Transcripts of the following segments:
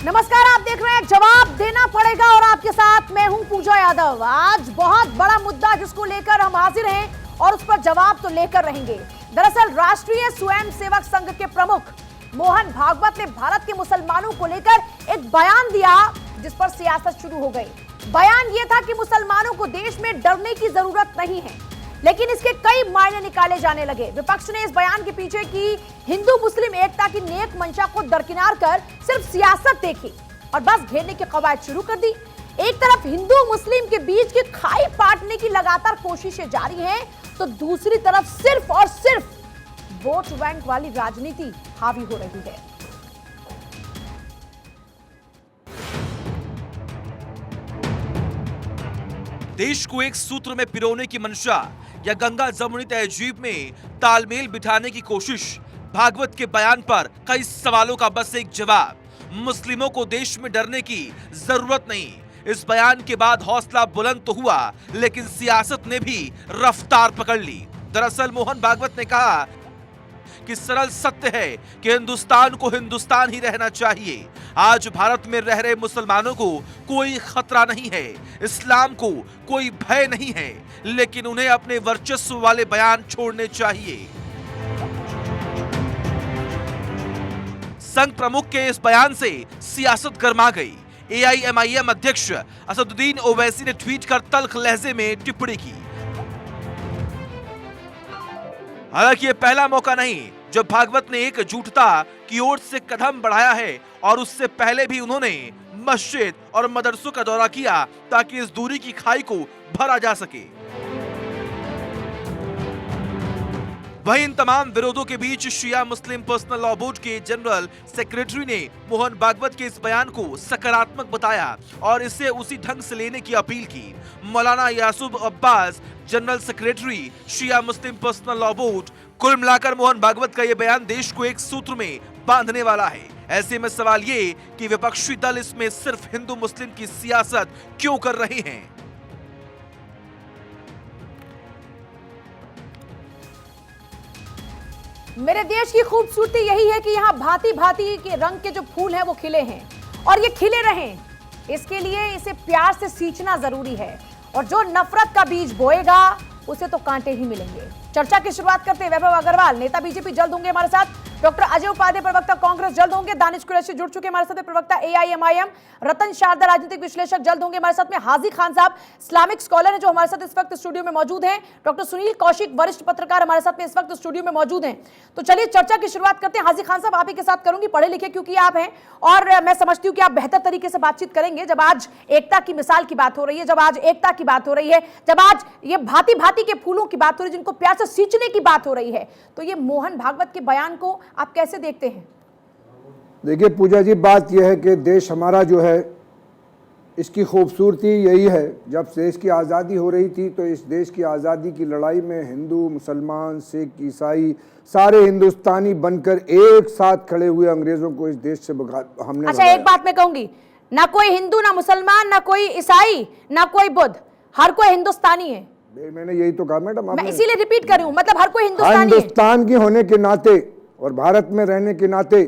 नमस्कार, आप देख रहे हैं जवाब देना पड़ेगा और आपके साथ मैं हूं पूजा यादव। आज बहुत बड़ा मुद्दा जिसको लेकर हम हाजिर हैं और उस पर जवाब तो लेकर रहेंगे। दरअसल राष्ट्रीय स्वयंसेवक संघ के प्रमुख मोहन भागवत ने भारत के मुसलमानों को लेकर एक बयान दिया जिस पर सियासत शुरू हो गई। बयान यह था कि मुसलमानों को देश में डरने की जरूरत नहीं है, लेकिन इसके कई मायने निकाले जाने लगे। विपक्ष ने इस बयान के पीछे की हिंदू मुस्लिम एकता की नेक मंशा को दरकिनार कर सिर्फ सियासत देखी और बस घेरने की कवायद शुरू कर दी। एक तरफ हिंदू मुस्लिम के बीच की खाई पाटने की लगातार कोशिशें जारी हैं, तो दूसरी तरफ सिर्फ और सिर्फ वोट बैंक वाली राजनीति हावी हो रही है। देश को एक सूत्र में पिरोने की मंशा या गंगा जमुनी तहजीब में तालमेल बिठाने की कोशिश। भागवत के बयान पर कई सवालों का बस एक जवाब, मुस्लिमों को देश में डरने की जरूरत नहीं। इस बयान के बाद हौसला बुलंद तो हुआ, लेकिन सियासत ने भी रफ्तार पकड़ ली। दरअसल मोहन भागवत ने कहा कि सरल सत्य है कि हिंदुस्तान को हिंदुस्तान ही रहना चाहिए। आज भारत में रह रहे मुसलमानों को कोई खतरा नहीं है, इस्लाम को कोई भय नहीं है, लेकिन उन्हें अपने वर्चस्व वाले बयान छोड़ने चाहिए। संघ प्रमुख के इस बयान से सियासत गर्मा गई। एआईएमआईएम अध्यक्ष असदुद्दीन ओवैसी ने ट्वीट कर तल्ख लहजे में टिप्पणी की। हालांकि ये पहला मौका नहीं जब भागवत ने एकजुटता की ओर से कदम बढ़ाया है, और उससे पहले भी उन्होंने मस्जिद और मदरसों का दौरा किया ताकि इस दूरी की खाई को भरा जा सके। वहीं इन तमाम विरोधों के बीच शिया मुस्लिम पर्सनल लॉ बोर्ड के जनरल सेक्रेटरी ने मोहन भागवत के इस बयान को सकारात्मक बताया और इसे उसी ढंग से लेने की अपील की। मौलाना यासूब अब्बास, जनरल सेक्रेटरी शिया मुस्लिम पर्सनल लॉ बोर्ड। कुल मिलाकर मोहन भागवत का यह बयान देश को एक सूत्र में बांधने वाला है। ऐसे में सवाल ये कि विपक्षी दल इसमें सिर्फ हिंदू मुस्लिम की सियासत क्यों कर रहे हैं। मेरे देश की खूबसूरती यही है कि यहाँ भांति भांति के रंग के जो फूल हैं वो खिले हैं और ये खिले रहें, इसके लिए इसे प्यार से सींचना जरूरी है, और जो नफरत का बीज बोएगा उसे तो कांटे ही मिलेंगे। चर्चा की शुरुआत करते हैं वैभव अग्रवाल, नेता बीजेपी जल्द होंगे हमारे साथ। डॉक्टर अजय उपाध्याय, प्रवक्ता कांग्रेस, जल्द होंगे। दानिश कुरैशी जुड़ चुके हमारे साथ, प्रवक्ता एआईएमआईएम। रतन शारदा, राजनीतिक विश्लेषक, जल्द होंगे हमारे साथ में। हाजी खान साहब, इस्लामिक स्कॉलर हैं जो हमारे साथ इस वक्त स्टूडियो में मौजूद हैं। डॉक्टर सुनील कौशिक, वरिष्ठ पत्रकार, हमारे साथ में इस वक्त स्टूडियो में मौजूद हैं। तो चलिए चर्चा की शुरुआत करते हैं। हाजी खान साहब, आप ही के साथ करूंगी, पढ़े लिखे क्योंकि आप हैं और मैं समझती हूं कि आप बेहतर तरीके से बातचीत करेंगे जब आज एकता की मिसाल की बात हो रही है, जब आज एकता की बात हो रही है, जब आज ये भांति भांति के फूलों की बात हो रही है जिनको प्यार से सींचने की बात हो रही है। तो ये मोहन भागवत के बयान को आप कैसे देखते हैं? देखिए पूजा जी, बात यह है कि देश हमारा जो है इसकी खूबसूरती यही है। जब देश की आज़ादी हो रही थी तो इस देश की आज़ादी की लड़ाई में हिंदू, मुसलमान, सिख, ईसाई सारे हिंदुस्तानी बनकर एक साथ खड़े हुए अंग्रेजों को इस देश से हमने। अच्छा, एक बात मैं कहूंगी, ना कोई हिंदू, ना मुसलमान, ना कोई ईसाई, ना कोई बुद्ध, हर कोई हिंदुस्तानी है। मैंने यही तो कहा मैडम, मैं इसीलिए रिपीट कर रही हूं, मतलब हर कोई हिंदुस्तानी है। हिंदुस्तान की होने के नाते और भारत में रहने के नाते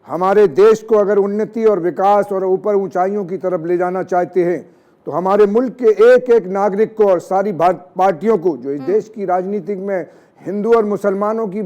हमारे देश को अगर उन्नति और विकास और ऊपर ऊंचाइयों की तरफ ले जाना चाहते हैं तो हमारे मुल्क के एक एक नागरिक को और सारी पार्टियों को जो इस देश की राजनीति में हिंदू और मुसलमानों की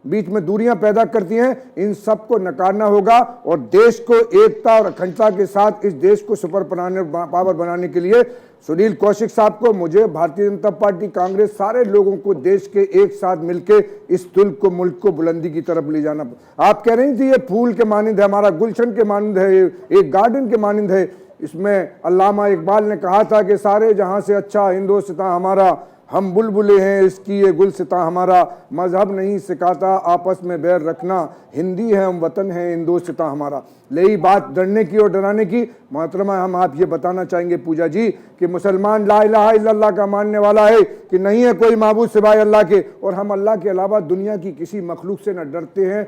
बीच में दूरियां पैदा करती हैं, इन सबको नकारना होगा और देश को एकता और अखंडता के साथ इस देश को सुपर पावर बनाने के लिए सुनील कौशिक साहब को, मुझे, भारतीय जनता पार्टी, कांग्रेस, सारे लोगों को देश के एक साथ मिलकर इस मुल्क को बुलंदी की तरफ ले जाना। आप कह रही थी ये फूल के मानिंद है, हमारा गुलशन के मानिंद है, एक गार्डन के मानिंद है। इसमें अल्लामा इकबाल ने कहा था कि सारे जहां से अच्छा हिंदुस्तान हमारा, हम बुलबुले हैं इसकी ये गुलसिता हमारा, मजहब नहीं सिखाता आपस में बैर रखना, हिंदी है हम वतन है हिंदुस्तान हमारा। यही बात डरने की और डराने की। मोहतरमा, हम आप ये बताना चाहेंगे पूजा जी कि मुसलमान ला इलाहा इल्लल्लाह का मानने वाला है कि नहीं है कोई माबूद सिवाय अल्लाह के, और हम अल्लाह के अलावा दुनिया की किसी मखलूक से न डरते हैं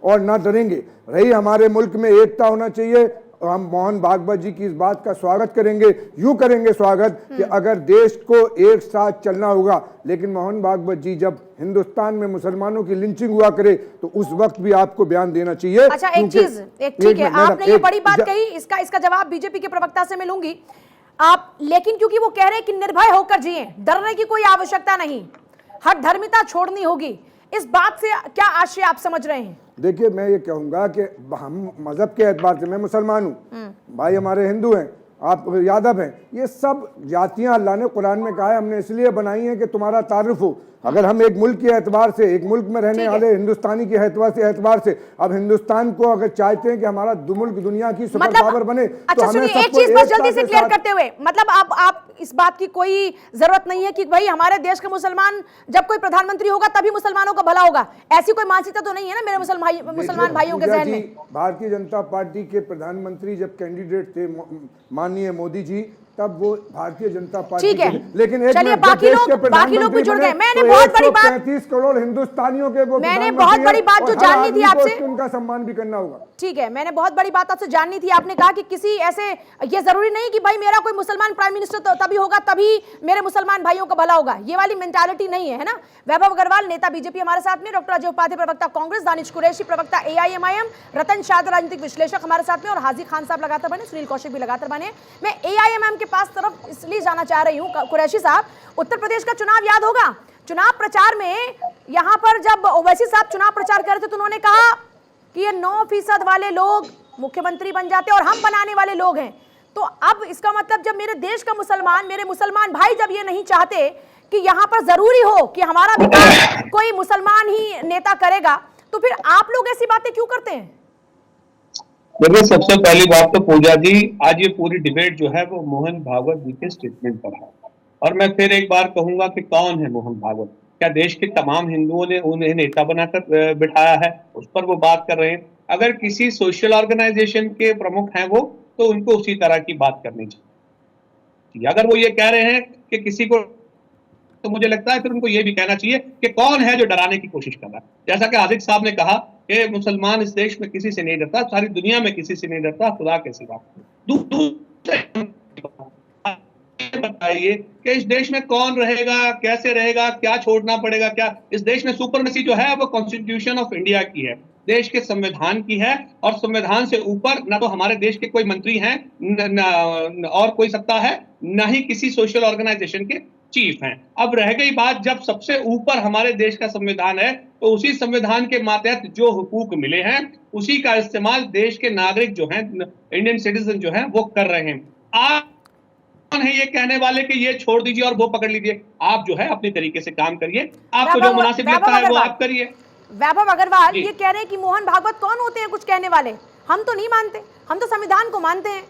और न डरेंगे। रही हमारे मुल्क में एकता होना चाहिए, हम मोहन भागवत जी की इस बात का स्वागत करेंगे, यूं करेंगे स्वागत कि अगर देश को एक साथ चलना होगा, लेकिन मोहन भागवत जी जब हिंदुस्तान में मुसलमानों की लिंचिंग हुआ करे तो उस वक्त भी आपको बयान देना चाहिए। अच्छा, एक चीज, ठीक है, आपने ये बड़ी बात कही, इसका जवाब बीजेपी के प्रवक्ता से मिलूंगी आप, लेकिन क्योंकि वो कह रहे हैं कि निर्भय होकर जिए, डरने की कोई आवश्यकता नहीं, हर धर्मिता छोड़नी होगी, इस बात से क्या आशय आप समझ रहे हैं? देखिए, मैं ये कहूंगा कि हम मजहब के एतबार से, मैं मुसलमान हूँ, भाई हमारे हिंदू हैं, आप यादव हैं, ये सब जातियां अल्लाह ने कुरान में कहा है हमने इसलिए बनाई हैं कि तुम्हारा तारुफ हो। अगर हम एक मुल्क के एतबार से, एक मुल्क में रहने वाले हिंदुस्तानी के एतबार से अब हिंदुस्तान को अगर चाहते हैं कि हमारा मुल्क दुनिया की सुपर पावर बने, अच्छा तो हमें सुनिए, एक चीज बस जल्दी से क्लियर करते हुए, मतलब आप इस बात की कोई जरूरत नहीं है कि भाई हमारे देश के मुसलमान, जब कोई प्रधानमंत्री होगा तभी मुसलमानों का भला होगा, ऐसी कोई मानसिकता तो नहीं है ना मेरे मुसलमान भाइयों के जहन में? भारतीय जनता पार्टी के प्रधानमंत्री जब कैंडिडेट थे माननीय मोदी जी, तब वो भारतीय जनता पार्टी, ठीक है, लेकिन एक चलिए बाकी लोग भी जुड़ गए। मैंने बहुत बड़ी बात, 35 करोड़ हिंदुस्तानियों के वो, मैंने बहुत बड़ी बात जो जाननी थी आपसे, उनका सम्मान भी करना होगा। ठीक है, मैंने बहुत बड़ी बात आपसे जाननी थी। आपने कहा कि किसी ऐसे, ये जरूरी नहीं कि भाई मेरा कोई मुसलमान प्राइम मिनिस्टर तो तभी होगा तभी मेरे मुसलमान भाइयों का भला होगा, ये वाली मेंटालिटी नहीं है ना। वैभव अग्रवाल नेता बीजेपी हमारे साथ में, डॉक्टर अजय उपाध्याय प्रवक्ता कांग्रेस, दानिश कुरैशी प्रवक्ता AIMIM, रतन शाह राजनीतिक विश्लेषक हमारे साथ में, और हाजी खान साहब लगातार बने, सुनील कौशिक भी लगातार बने। मैं AIMIM के पास तरफ इसलिए जाना चाह रही हूँ, कुरैशी साहब, उत्तर प्रदेश का चुनाव याद होगा, चुनाव प्रचार में यहां पर जब ओवैसी साहब चुनाव प्रचार कर रहे थे तो उन्होंने कहा कि ये 9% वाले लोग मुख्यमंत्री बन जाते और हम बनाने वाले लोग हैं। तो अब इसका मतलब जब मेरे देश का मुसलमान, मेरे मुसलमान भाई जब ये नहीं चाहते कि यहां पर जरूरी हो कि हमारा विकास कोई मुसलमान ही नेता करेगा, तो फिर आप लोग ऐसी बातें क्यों करते हैं? देखिए, सबसे पहली बात तो पूजा जी, आज ये पूरी डिबेट जो है वो मोहन भागवत जी के स्टेटमेंट पर है, और मैं फिर एक बार कहूंगा कि कौन है मोहन भागवत? क्या देश के तमाम हिंदुओं ने उन्हें नेता बनाकर बिठाया है? उस पर वो बात कर रहे हैं। अगर किसी सोशल ऑर्गेनाइजेशन के प्रमुख हैं वो, तो उनको उसी तरह की बात करनी चाहिए। अगर वो ये कह रहे हैं कि किसी को, तो मुझे लगता है फिर उनको ये भी कहना चाहिए कि कौन है जो डराने की कोशिश कर रहा है। जैसा कि आदित्य साहब ने कहा कि मुसलमान इस देश में किसी से नहीं डरता, सारी दुनिया में किसी से नहीं डरता, खुदा के सिवा। बताइए कि इस देश में कौन रहेगा, कैसे रहेगा, क्या छोड़ना पड़ेगा? क्या इस देश में सुपरमेसी जो है वो कॉन्स्टिट्यूशन ऑफ इंडिया की है, देश के संविधान की है, और संविधान से ऊपर ना तो हमारे देश के कोई मंत्री हैं और कोई सत्ता है, ना ही किसी सोशल ऑर्गेनाइजेशन के चीफ हैं। अब रह गई बात, जब सबसे ऊपर हमारे देश का संविधान है, तो उसी संविधान के मातहत जो हुकूक मिले हैं उसी का इस्तेमाल देश के नागरिक जो हैं, इंडियन सिटीजन जो हैं, वो कर रहे हैं। आप कौन है ये कहने वाले कि ये छोड़ दीजिए और वो पकड़ लीजिए? आप जो है अपने तरीके से काम करिए, आपको जो मुनासिब लगता है वो आप करिए। वैभव अग्रवाल ये कह रहे हैं कि मोहन भागवत कौन होते हैं कुछ कहने वाले? हम तो नहीं मानते, हम तो संविधान को मानते हैं।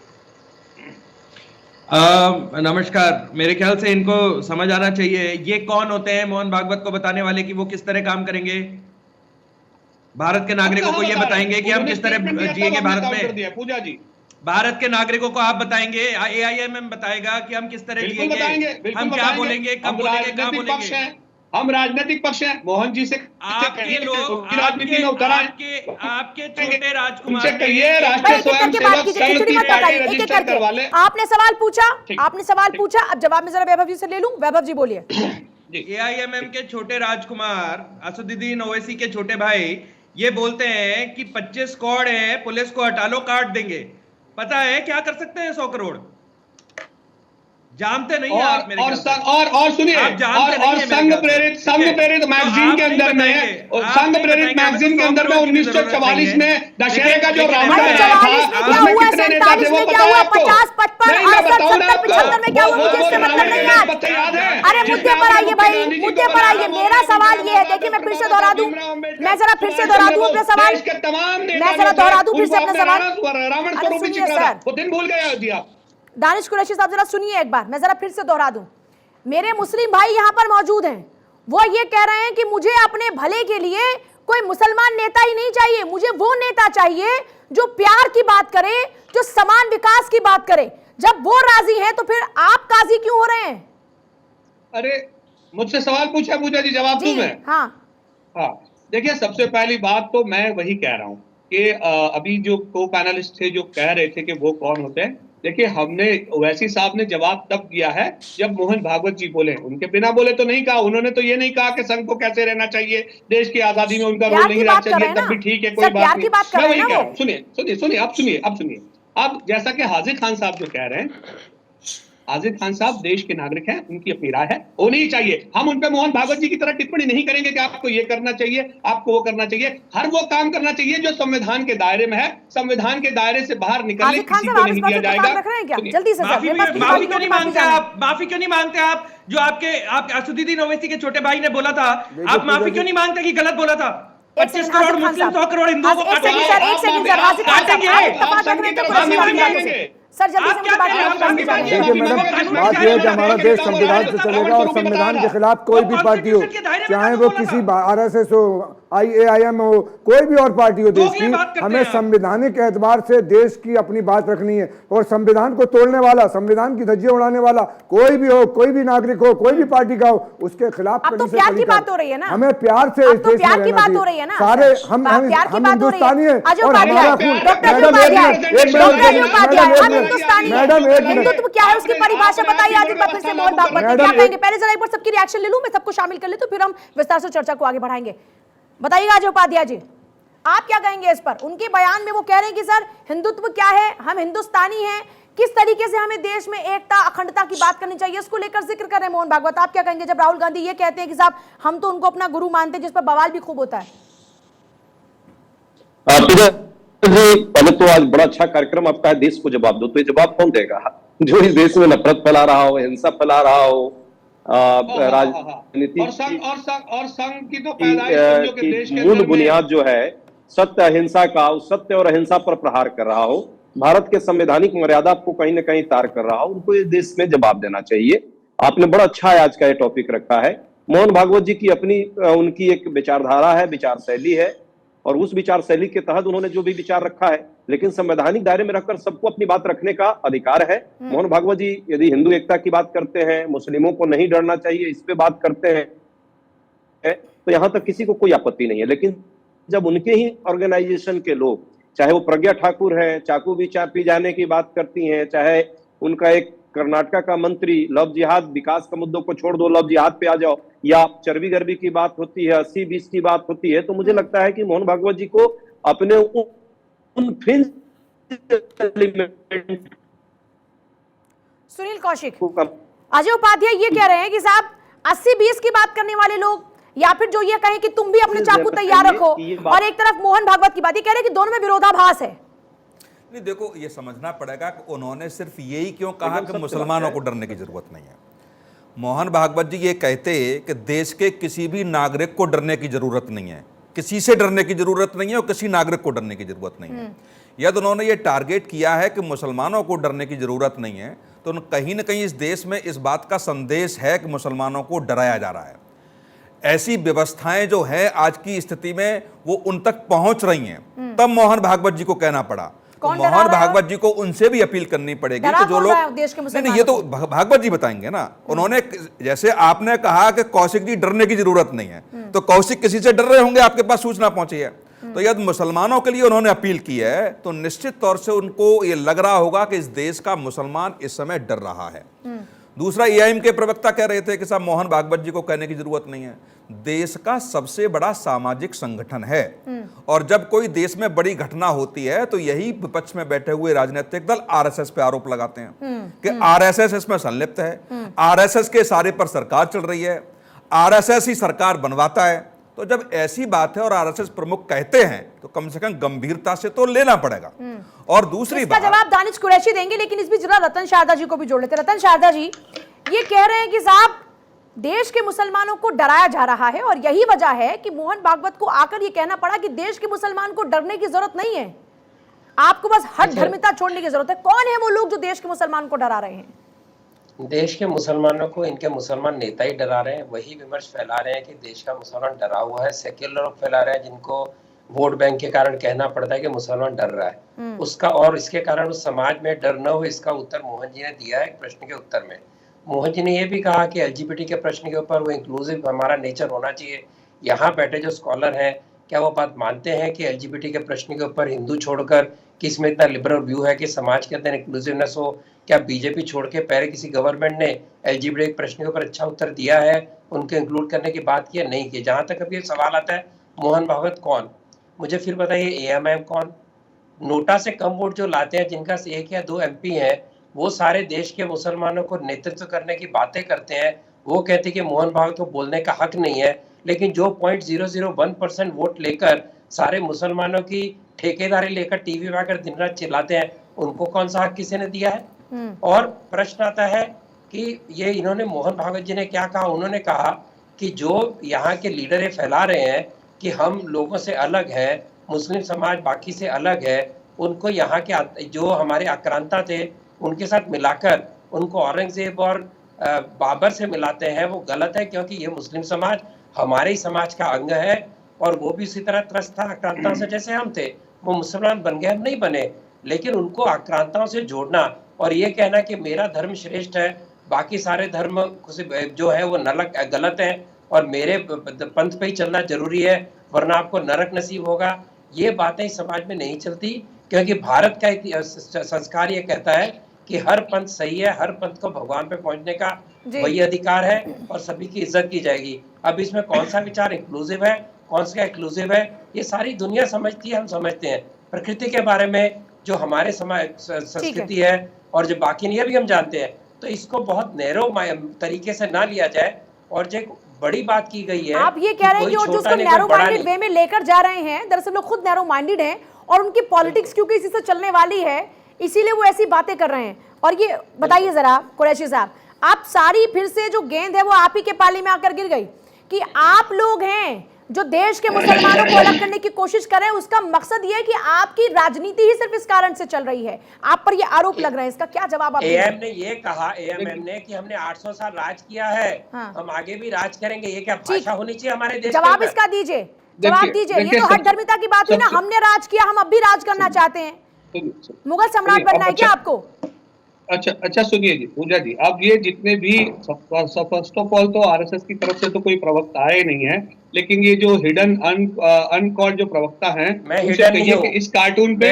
नमस्कार, मेरे ख्याल से इनको समझ आना चाहिए ये कौन होते हैं मोहन भागवत को बताने वाले कि वो किस तरह काम करेंगे, भारत के नागरिकों को ये बताएंगे कि हम किस तरह जिएंगे भारत में। पूजा जी, भारत के नागरिकों को आप बताएंगे, AIMIM बताएगा कि हम किस तरह जिएंगे, हम क्या बोलेंगे, कब बोलेंगे, कहाँ बोलेंगे। हम राजनीतिक पक्ष हैं। मोहन जी से आपके लोग, राजनीति में उतर आए, आपके छोटे राजकुमार, राष्ट्रीय स्वयंसेवक रजिस्टर करवा ले। आपने सवाल पूछा, अब जवाब में जरा वैभव जी से ले लूं। वैभव जी बोलिए। AIMIM के छोटे राजकुमार असदुद्दीन ओवैसी के छोटे भाई ये बोलते हैं कि 25 करोड़ है, पुलिस को हटा लो, काट देंगे। पता है क्या कर सकते हैं 100 करोड़? जानते नहीं है आप मेरे और सुनिए, और संघ प्रेरित मैगजीन के अंदर में, संघ प्रेरित मैगजीन के अंदर में 1944 में दशहरे का जो रावण आया था, उसमें कितने नेता थे वो पता है आपको? 50, 55, 68, 75 में क्या हुआ मुझे इससे मतलब नहीं याद। अरे मुद्दे पर आइए भाई, मुद्दे पर आइए। मेरा सवाल ये है, देखिए मैं फिर से दोहरा दूं, मैं जरा फिर से दोहरा दूं अपना सवाल, मैं जरा दोहरा दूं फिर से अपना सवाल। रावण स्वरूप ही चित्रा था, वो दिन भूल गए दिया। दानिश कुरैशी साहब जरा सुनिए एक बार, मैं जरा फिर से दोहरा दूं। मेरे मुस्लिम भाई यहां पर मौजूद हैं, वो ये कह रहे हैं कि मुझे अपने भले के लिए कोई मुसलमान नेता ही नहीं चाहिए, मुझे वो नेता चाहिए जो प्यार की बात करे, जो समान विकास की बात करे। जब वो राजी हैं तो फिर आप काजी क्यों हो रहे हैं? अरे मुझसे सवाल पूछा पूजा जी, जवाब दूं मैं? हाँ, देखिए, सबसे पहली बात तो मैं वही कह रहा हूं कि अभी जो को पैनलिस्ट थे जो कह रहे थे कि वो कौन होते हैं, देखिए हमने ओवैसी साहब ने जवाब तब दिया है जब मोहन भागवत जी बोले, उनके बिना बोले तो नहीं कहा। उन्होंने तो ये नहीं कहा कि संघ को कैसे रहना चाहिए, देश की आजादी में उनका रोल नहीं रहना चाहिए, तब भी ठीक है, कोई बात नहीं। मैं वही कह रहा हूँ, सुनिए। अब जैसा कि हाजिर खान साहब जो कह रहे हैं, हाजिर खान साहब देश के नागरिक हैं, उनकी अपनी राय है, होनी चाहिए। हम उन पे मोहन भागवत जी की तरह टिप्पणी नहीं करेंगे कि आपको ये करना चाहिए, आपको वो करना चाहिए। हर वो काम करना चाहिए जो संविधान के दायरे में है। संविधान के दायरे से बाहर निकलने किसी को नहीं दिया जाएगा। जल्दी से माफी क्यों नहीं मांगते आप? जो आप असदुद्दीन ओवैसी के छोटे भाई ने बोला था, आप माफी क्यों नहीं मांगते कि गलत बोला था? 25 करोड़ मुस्लिम, 100 करोड़ हिंदुओं को सर जल्दी से देखिए मैडम, बात यह है कि हमारा देश संविधान से चलेगा और संविधान के खिलाफ कोई भी पार्टी हो, चाहे वो किसी RSS हो, IAIM हो, कोई भी और पार्टी हो देश की, हमें संवैधानिक एतबार से देश की अपनी बात रखनी है। और संविधान को तोड़ने वाला, संविधान की धज्जियां उड़ाने वाला कोई भी हो, कोई भी नागरिक हो, कोई भी पार्टी का हो, उसके खिलाफ अब तो प्यार की बात हो रही है ना, हमें प्यार से इस देश में रहना चाहिए। सारे हम हिंदुस्तानी हैं और हमारा हिंदुत्व क्या है उसकी परिभाषा बताइए आदित्य बापू से। मोहन भागवत क्या कहेंगे? पहले जरा एक बार सबकी रिएक्शन ले लूं, मैं सबको शामिल कर ले तो फिर हम विस्तार से चर्चा को आगे बढ़ाएंगे। बताइएगा अजय उपाध्याय जी, आप क्या कहेंगे इस पर? उनके बयान में वो कह रहे हैं कि सर हिंदुत्व क्या है, हम हिंदुस्तानी हैं, किस तरीके से हमें देश में एकता अखंडता की बात करनी चाहिए, इसको लेकर जिक्र कर रहे हैं मोहन भागवत। आप क्या कहेंगे जब राहुल गांधी ये कहते हैं कि साहब हम तो उनको अपना गुरु मानते हैं, जिस पर बवाल भी खूब होता है? पहले तो आज बड़ा अच्छा कार्यक्रम आपका है, देश को जवाब दो। तो ये जवाब कौन देगा जो इस देश में नफरत फैला रहा हो, हिंसा फैला रहा हो, राजनीति और संघ की तो पैदाइश के देश के मूल बुनियाद जो है सत्य अहिंसा का, उस सत्य और अहिंसा पर प्रहार कर रहा हो, भारत के संवैधानिक मर्यादा को कहीं ना कहीं तार कर रहा हो, उनको इस देश में जवाब देना चाहिए। आपने बड़ा अच्छा है आज का ये टॉपिक रखा है। मोहन भागवत जी की अपनी उनकी एक विचारधारा है, विचार शैली है, और उस विचार शैली के तहत उन्होंने जो भी विचार रखा है, लेकिन संवैधानिक दायरे में रखकर सबको अपनी बात रखने का अधिकार है। मोहन भागवत जी यदि हिंदू एकता की बात करते हैं, मुस्लिमों को नहीं डरना चाहिए, इस पे बात करते हैं, तो यहां तक किसी को कोई आपत्ति नहीं है। लेकिन जब उनके ही ऑर्गेनाइजेशन के लोग, चाहे वो प्रज्ञा ठाकुर है, चाकू भी पी जाने की बात करती हैं, चाहे उनका एक कर्नाटका का मंत्री लव जिहाद, विकास का मुद्दों को छोड़ दो, लव जिहाद पे आ जाओ, या चर्बी गर्बी की बात होती है, 80-20 की बात होती है, तो मुझे लगता है कि मोहन भागवत जी को अपने उन फ्रिंज सुनील कौशिक, अजय उपाध्याय ये कह रहे हैं कि साहब 80-20 की बात करने वाले लोग, या फिर जो ये कहें कि तुम भी अपने चाकू तैयार रखो, और एक तरफ मोहन भागवत की बात, ये कह रहे हैं कि दोनों में विरोधाभास है। नहीं, देखो ये समझना पड़ेगा कि उन्होंने सिर्फ यही क्यों कहा कि मुसलमानों को डरने की जरूरत नहीं है। मोहन भागवत जी ये कहते कि देश के किसी भी नागरिक को डरने की जरूरत नहीं है, किसी से डरने की जरूरत नहीं है और किसी नागरिक को डरने की जरूरत नहीं है। यदि उन्होंने ये टारगेट किया है कि मुसलमानों को डरने की जरूरत नहीं है, तो कहीं ना कहीं इस देश में इस बात का संदेश है कि मुसलमानों को डराया जा रहा है। ऐसी व्यवस्थाएं जो है आज की स्थिति में वो उन तक पहुंच रही हैं, तब मोहन भागवत जी को कहना पड़ा। तो मोहन भागवत जी को उनसे भी अपील करनी पड़ेगी कि जो लोग देश के नहीं, ये तो भागवत जी बताएंगे ना। उन्होंने, जैसे आपने कहा कि कौशिक जी डरने की जरूरत नहीं है, तो कौशिक किसी से डर रहे होंगे, आपके पास सूचना पहुंची है। तो यदि मुसलमानों के लिए उन्होंने अपील की है, तो निश्चित तौर से उनको ये लग रहा होगा कि इस देश का मुसलमान इस समय डर रहा है। दूसरा, AIM के प्रवक्ता कह रहे थे कि साहब मोहन भागवत जी को कहने की जरूरत नहीं है। देश का सबसे बड़ा सामाजिक संगठन है, और जब कोई देश में बड़ी घटना होती है तो यही विपक्ष में बैठे हुए राजनीतिक दल RSS पे आरोप लगाते हैं कि RSS इसमें संलिप्त है, RSS के इशारे पर सरकार चल रही है, RSS ही सरकार बनवाता है। तो जब ऐसी बात है और RSS प्रमुख कहते हैं, तो कम से कम गंभीरता से तो लेना पड़ेगा। और दूसरी बात, जवाब दानिश कुरैशी देंगे, लेकिन इस बीच जरा रतन शारदा जी को भी जोड़ लेते हैं। रतन शारदा जी ये कह रहे हैं कि साहब देश के मुसलमानों को डराया जा रहा है, और यही वजह है कि मोहन भागवत को आकर ये कहना पड़ा कि देश के मुसलमान को डरने की जरूरत नहीं है, आपको बस हट धर्मिता छोड़ने की जरूरत है। कौन है वो लोग जो देश के मुसलमान को डरा रहे हैं? देश के मुसलमानों को इनके मुसलमान नेता ही डरा रहे हैं। वही विमर्श फैला रहे हैं कि देश का मुसलमान डरा हुआ है। सेक्युलर लोग फैला रहे हैं, जिनको वोट बैंक के कारण कहना पड़ता है कि मुसलमान डर रहा है उसका, और इसके कारण उस समाज में डर न हो, इसका उत्तर मोहन जी ने दिया है एक प्रश्न के उत्तर में। मोहन जी ने यह भी कहा कि LGBT के प्रश्न के ऊपर वो इंक्लूसिव हमारा नेचर होना चाहिए। यहाँ बैठे जो स्कॉलर हैं, क्या वो बात मानते हैं कि एलजीबीटी के प्रश्न के ऊपर हिंदू छोड़कर किस में इतना लिबरल व्यू है कि समाज के अंदर इंक्लूसिवनेस हो? क्या बीजेपी छोड़ के पहले किसी गवर्नमेंट ने एलजीबीटी के प्रश्न के ऊपर अच्छा उत्तर दिया है, उनको इंक्लूड करने की बात की है? नहीं की। जहां तक अब ये सवाल आता है मोहन भागवत कौन, मुझे फिर बताइए एएमआईएम कौन? नोटा से कम वोट जो लाते हैं, जिनका 1 या 2 एमपी हैं, वो सारे देश के मुसलमानों को नेतृत्व करने की बातें करते हैं। वो कहते हैं कि मोहन भागवत को बोलने का हक नहीं है, लेकिन जो 0.001% वोट लेकर सारे मुसलमानों की ठेकेदारी लेकर टीवी में आकर दिन रात चिल्लाते हैं, उनको कौन सा हक किसी ने दिया है? और प्रश्न आता है कि ये इन्होंने मोहन भागवत जी ने क्या कहा? उन्होंने कहा कि जो यहाँ के लीडर ये फैला रहे हैं कि हम लोगों से अलग है, मुस्लिम समाज बाकी से अलग है, उनको यहाँ के जो हमारे आक्रांता थे उनके साथ मिलाकर उनको औरंगजेब और बाबर से मिलाते हैं, वो गलत है, क्योंकि ये मुस्लिम समाज हमारे ही समाज का अंग है और वो भी उसी तरह त्रस्त था आक्रांताओं से जैसे हम थे। वो मुसलमान बन गए, हम नहीं बने, लेकिन उनको आक्रांताओं से जोड़ना और ये कहना कि मेरा धर्म श्रेष्ठ है, बाकी सारे धर्म जो है वो गलत है और मेरे पंथ पे ही चलना जरूरी है वरना आपको नरक नसीब होगा, ये बातें समाज में नहीं चलती। क्योंकि भारत का संस्कार ये कहता है कि हर पंथ सही है, हर पंथ को भगवान पे पहुंचने का वही अधिकार है और सभी की इज्जत की जाएगी। अब इसमें कौन सा विचार इंक्लूसिव है, कौन सा एक्सक्लूसिव है, ये सारी दुनिया समझती है, हम समझते हैं। प्रकृति के बारे में जो हमारे समाज संस्कृति है और जो बाकी नहीं है भी हम जानते हैं, तो इसको बहुत नैरो तरीके से ना लिया जाए। और जो बड़ी बात की गई है, आप ये कह रहे हैं कि वो जिसको नैरो माइंडेड वे में लेकर जा रहे हैं, दरअसल वो खुद नैरो माइंडेड हैं और उनकी पॉलिटिक्स क्योंकि इसी से चलने वाली है, इसीलिए वो ऐसी बातें कर रहे हैं। और ये बताइए जरा कुरैशी साहब, आप सारी फिर से जो गेंद है वो आप ही के पाले में आकर गिर गई कि आप लोग हैं जो देश के मुसलमानों को अलग करने की कोशिश कर रहे हैं। उसका मकसद ये है कि आपकी राजनीति ही सिर्फ इस कारण से चल रही है, आप पर ये आरोप लग रहे हैं, इसका क्या जवाब आप एएम ने ये कहा, एएमएम ने, कि हमने 800 साल राज किया है, हम आगे भी राज करेंगे, ये क्या भाषा होनी चाहिए हमारे देश? जवाब इसका दीजिए, जवाब दीजिए। ये तो हट धर्मिता की बात हुई ना, हमने राज किया, हम अब भी राज करना चाहते हैं, मुगल सम्राट बनना है क्या आपको? अच्छा सुनिए जी, पूजा जी, अब ये जितने भी फर्स्ट ऑफ ऑल तो आरएसएस की तरफ से तो कोई प्रवक्ता आए नहीं है, लेकिन ये जो हिडन अनकॉल्ड जो प्रवक्ता हैं, उनसे कहिए कि इस कार्टून पे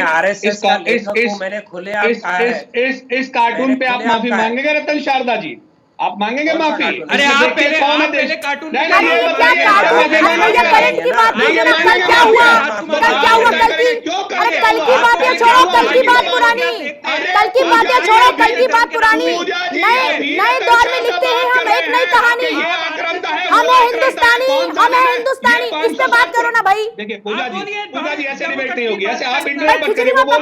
इस कार्टून पे आप माफी मांगेंगे रतन शारदा जी? आप मांगेंगे माफी? अरे आप पहले कार्टून कल की बातें छोड़ो, कल की बात पुरानी, कल की बातें छोड़ो, कल की बात पुरानी। नए दौर में लिखते हैं हम एक नई कहानी, हमें हिंदुस्तानी, इस पे बात करो ना भाई। देखिए पूजा जी ऐसे डिबेट नहीं होगी, ऐसे आप इंटरनेट पर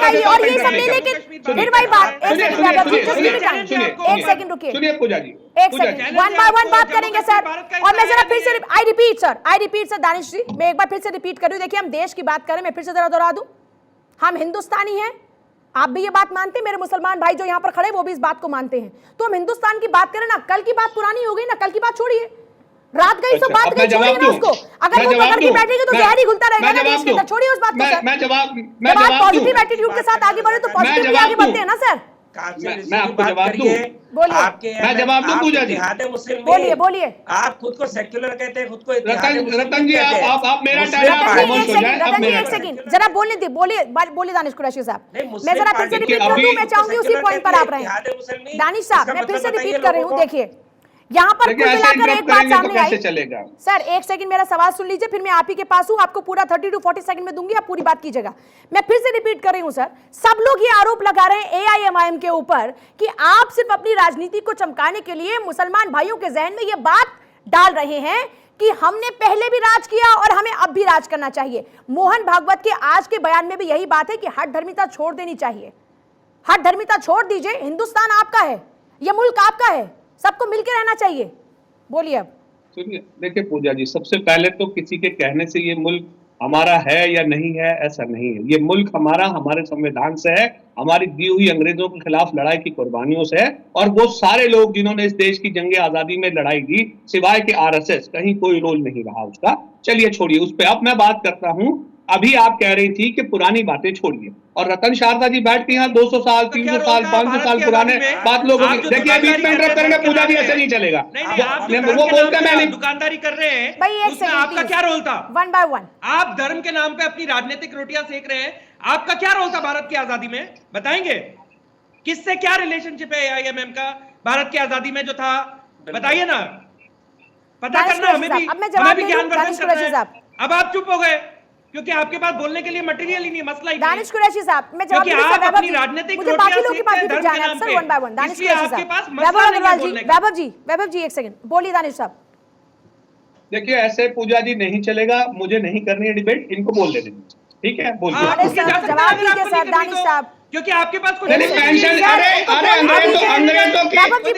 करिए, और ये सब ले लेके फिर वही बात। एक सेकंड रुकिए, सुनिए पूजा जी, एक सेकंड, वन बाय वन बात करेंगे सर। और मैं जरा फिर से आई रिपीट सर दानिश जी, मैं एक बार फिर से रिपीट कर रही हूं। देखिए हम देश की बात करें, मैं फिर से जरा दोहरा दूं, हम हिंदुस्तानी हैं, आप भी ये बात मानते हैं, मेरे मुसलमान भाई जो यहाँ पर खड़े वो भी इस बात को मानते हैं, तो हम हिंदुस्तान की बात करें ना। कल की बात पुरानी हो गई ना, कल की बात छोड़िए, रात गई तो बात गई, छोड़िए ना उसको। अगर वो पकड़ के बैठेगी तो जहर ही घुलता रहेगा ना देश के अंदर, छोड़िए उस बात को सर। जब आप पॉजिटिव एटीट्यूड के साथ आगे बढ़े तो पॉजिटिव भी आगे बढ़ते हैं ना सर। मैं आपको जवाब दूं, मैं जवाब दूं पूजा जी? बोलिए। आप खुद को सेक्युलर कहते हैं, खुद को रतन जी आप मेरा एक सेकंड जरा बोलने दे, बोलिए दानिश कुरैशी साहब। मैं जरा फिर से रिपीट कर दूं, मैं चाहूंगी उसी पॉइंट पर आप रहें। दानिश साहब मैं फिर से रिपीट कर रही हूँ, देखिए यहाँ पर कुल मिलाकर एक बात सामने आई। सर एक सेकंड मेरा सवाल सुन लीजिए, फिर मैं आप ही के पास हूँ, आपको पूरा 30 to 40 सेकंड में दूंगी, आप पूरी बात कीजिएगा। मैं फिर से रिपीट कर रही हूँ सर, सब लोग ये आरोप लगा रहे हैं एआईएमआईएम के ऊपर कि आप सिर्फ अपनी राजनीति को चमकाने के लिए मुसलमान भाइयों के जहन में ये बात डाल रहे हैं कि हमने पहले भी राज किया और हमें अब भी राज करना चाहिए। मोहन भागवत के आज के बयान में भी यही बात है कि हठ धर्मिता छोड़ देनी चाहिए, हठ धर्मिता छोड़ दीजिए, हिंदुस्तान आपका है, यह मुल्क आपका है, सबको मिलकर रहना चाहिए। बोलिए। अब सुनिए, देखिए पूजा जी, सबसे पहले तो किसी के कहने से ये मुल्क हमारा है या नहीं है ऐसा नहीं है। ये मुल्क हमारा हमारे संविधान से है, हमारी दी हुई अंग्रेजों के खिलाफ लड़ाई की कुर्बानियों से है, और वो सारे लोग जिन्होंने इस देश की जंगे आजादी में लड़ाई दी, सिवाय के आरएसएस, कहीं कोई रोल नहीं रहा उसका। चलिए छोड़िए उस पर। अब मैं बात करता हूं अभी आप कह रही थी कि पुरानी बातें छोड़िए, और रतन शारदा जी बैठ के यहाँ 200 साल, 300 साल, 500 साल पुराने बात लोगों की, देखिए बीच में इंटरप्ट करेंगे पूजा जी, ऐसे नहीं चलेगा। वो बोलते मैं नहीं, दुकानदारी कर रहे हैं, भाई एक उसमें सेकंड आपका क्या रोल था? One by one. आप धर्म के नाम पे अपनी राजनीतिक रोटियां सेक रहे हैं, आपका क्या रोल था भारत की आजादी में? बताएंगे किससे क्या रिलेशनशिप है AIMM का भारत की आजादी में जो था? बताइए ना, पता करना हमें भी, हमें भी ज्ञानवर्धन करना है। अब आप चुप हो गए क्योंकि आपके पास बोलने के लिए मटेरियल ही नहीं, मसला ही दानिश कुरैशी साहब, मैं जवाब क्योंकि आप अपनी राजनीतिक मुझे बाकी लोगों की बात भी जाना है sir, one by one. Danish Qureshi साहब, वैभव जी एक सेकंड बोलिए दानिश साहब। देखिए ऐसे पूजा जी नहीं चलेगा, मुझे नहीं करनी है डिबेट, इनको बोल देने दीजिए, ठीक है? बोलिए। जवाब दीजिए सर दानिश साहब, क्योंकि आपके पास कुछ पेंशन, अरे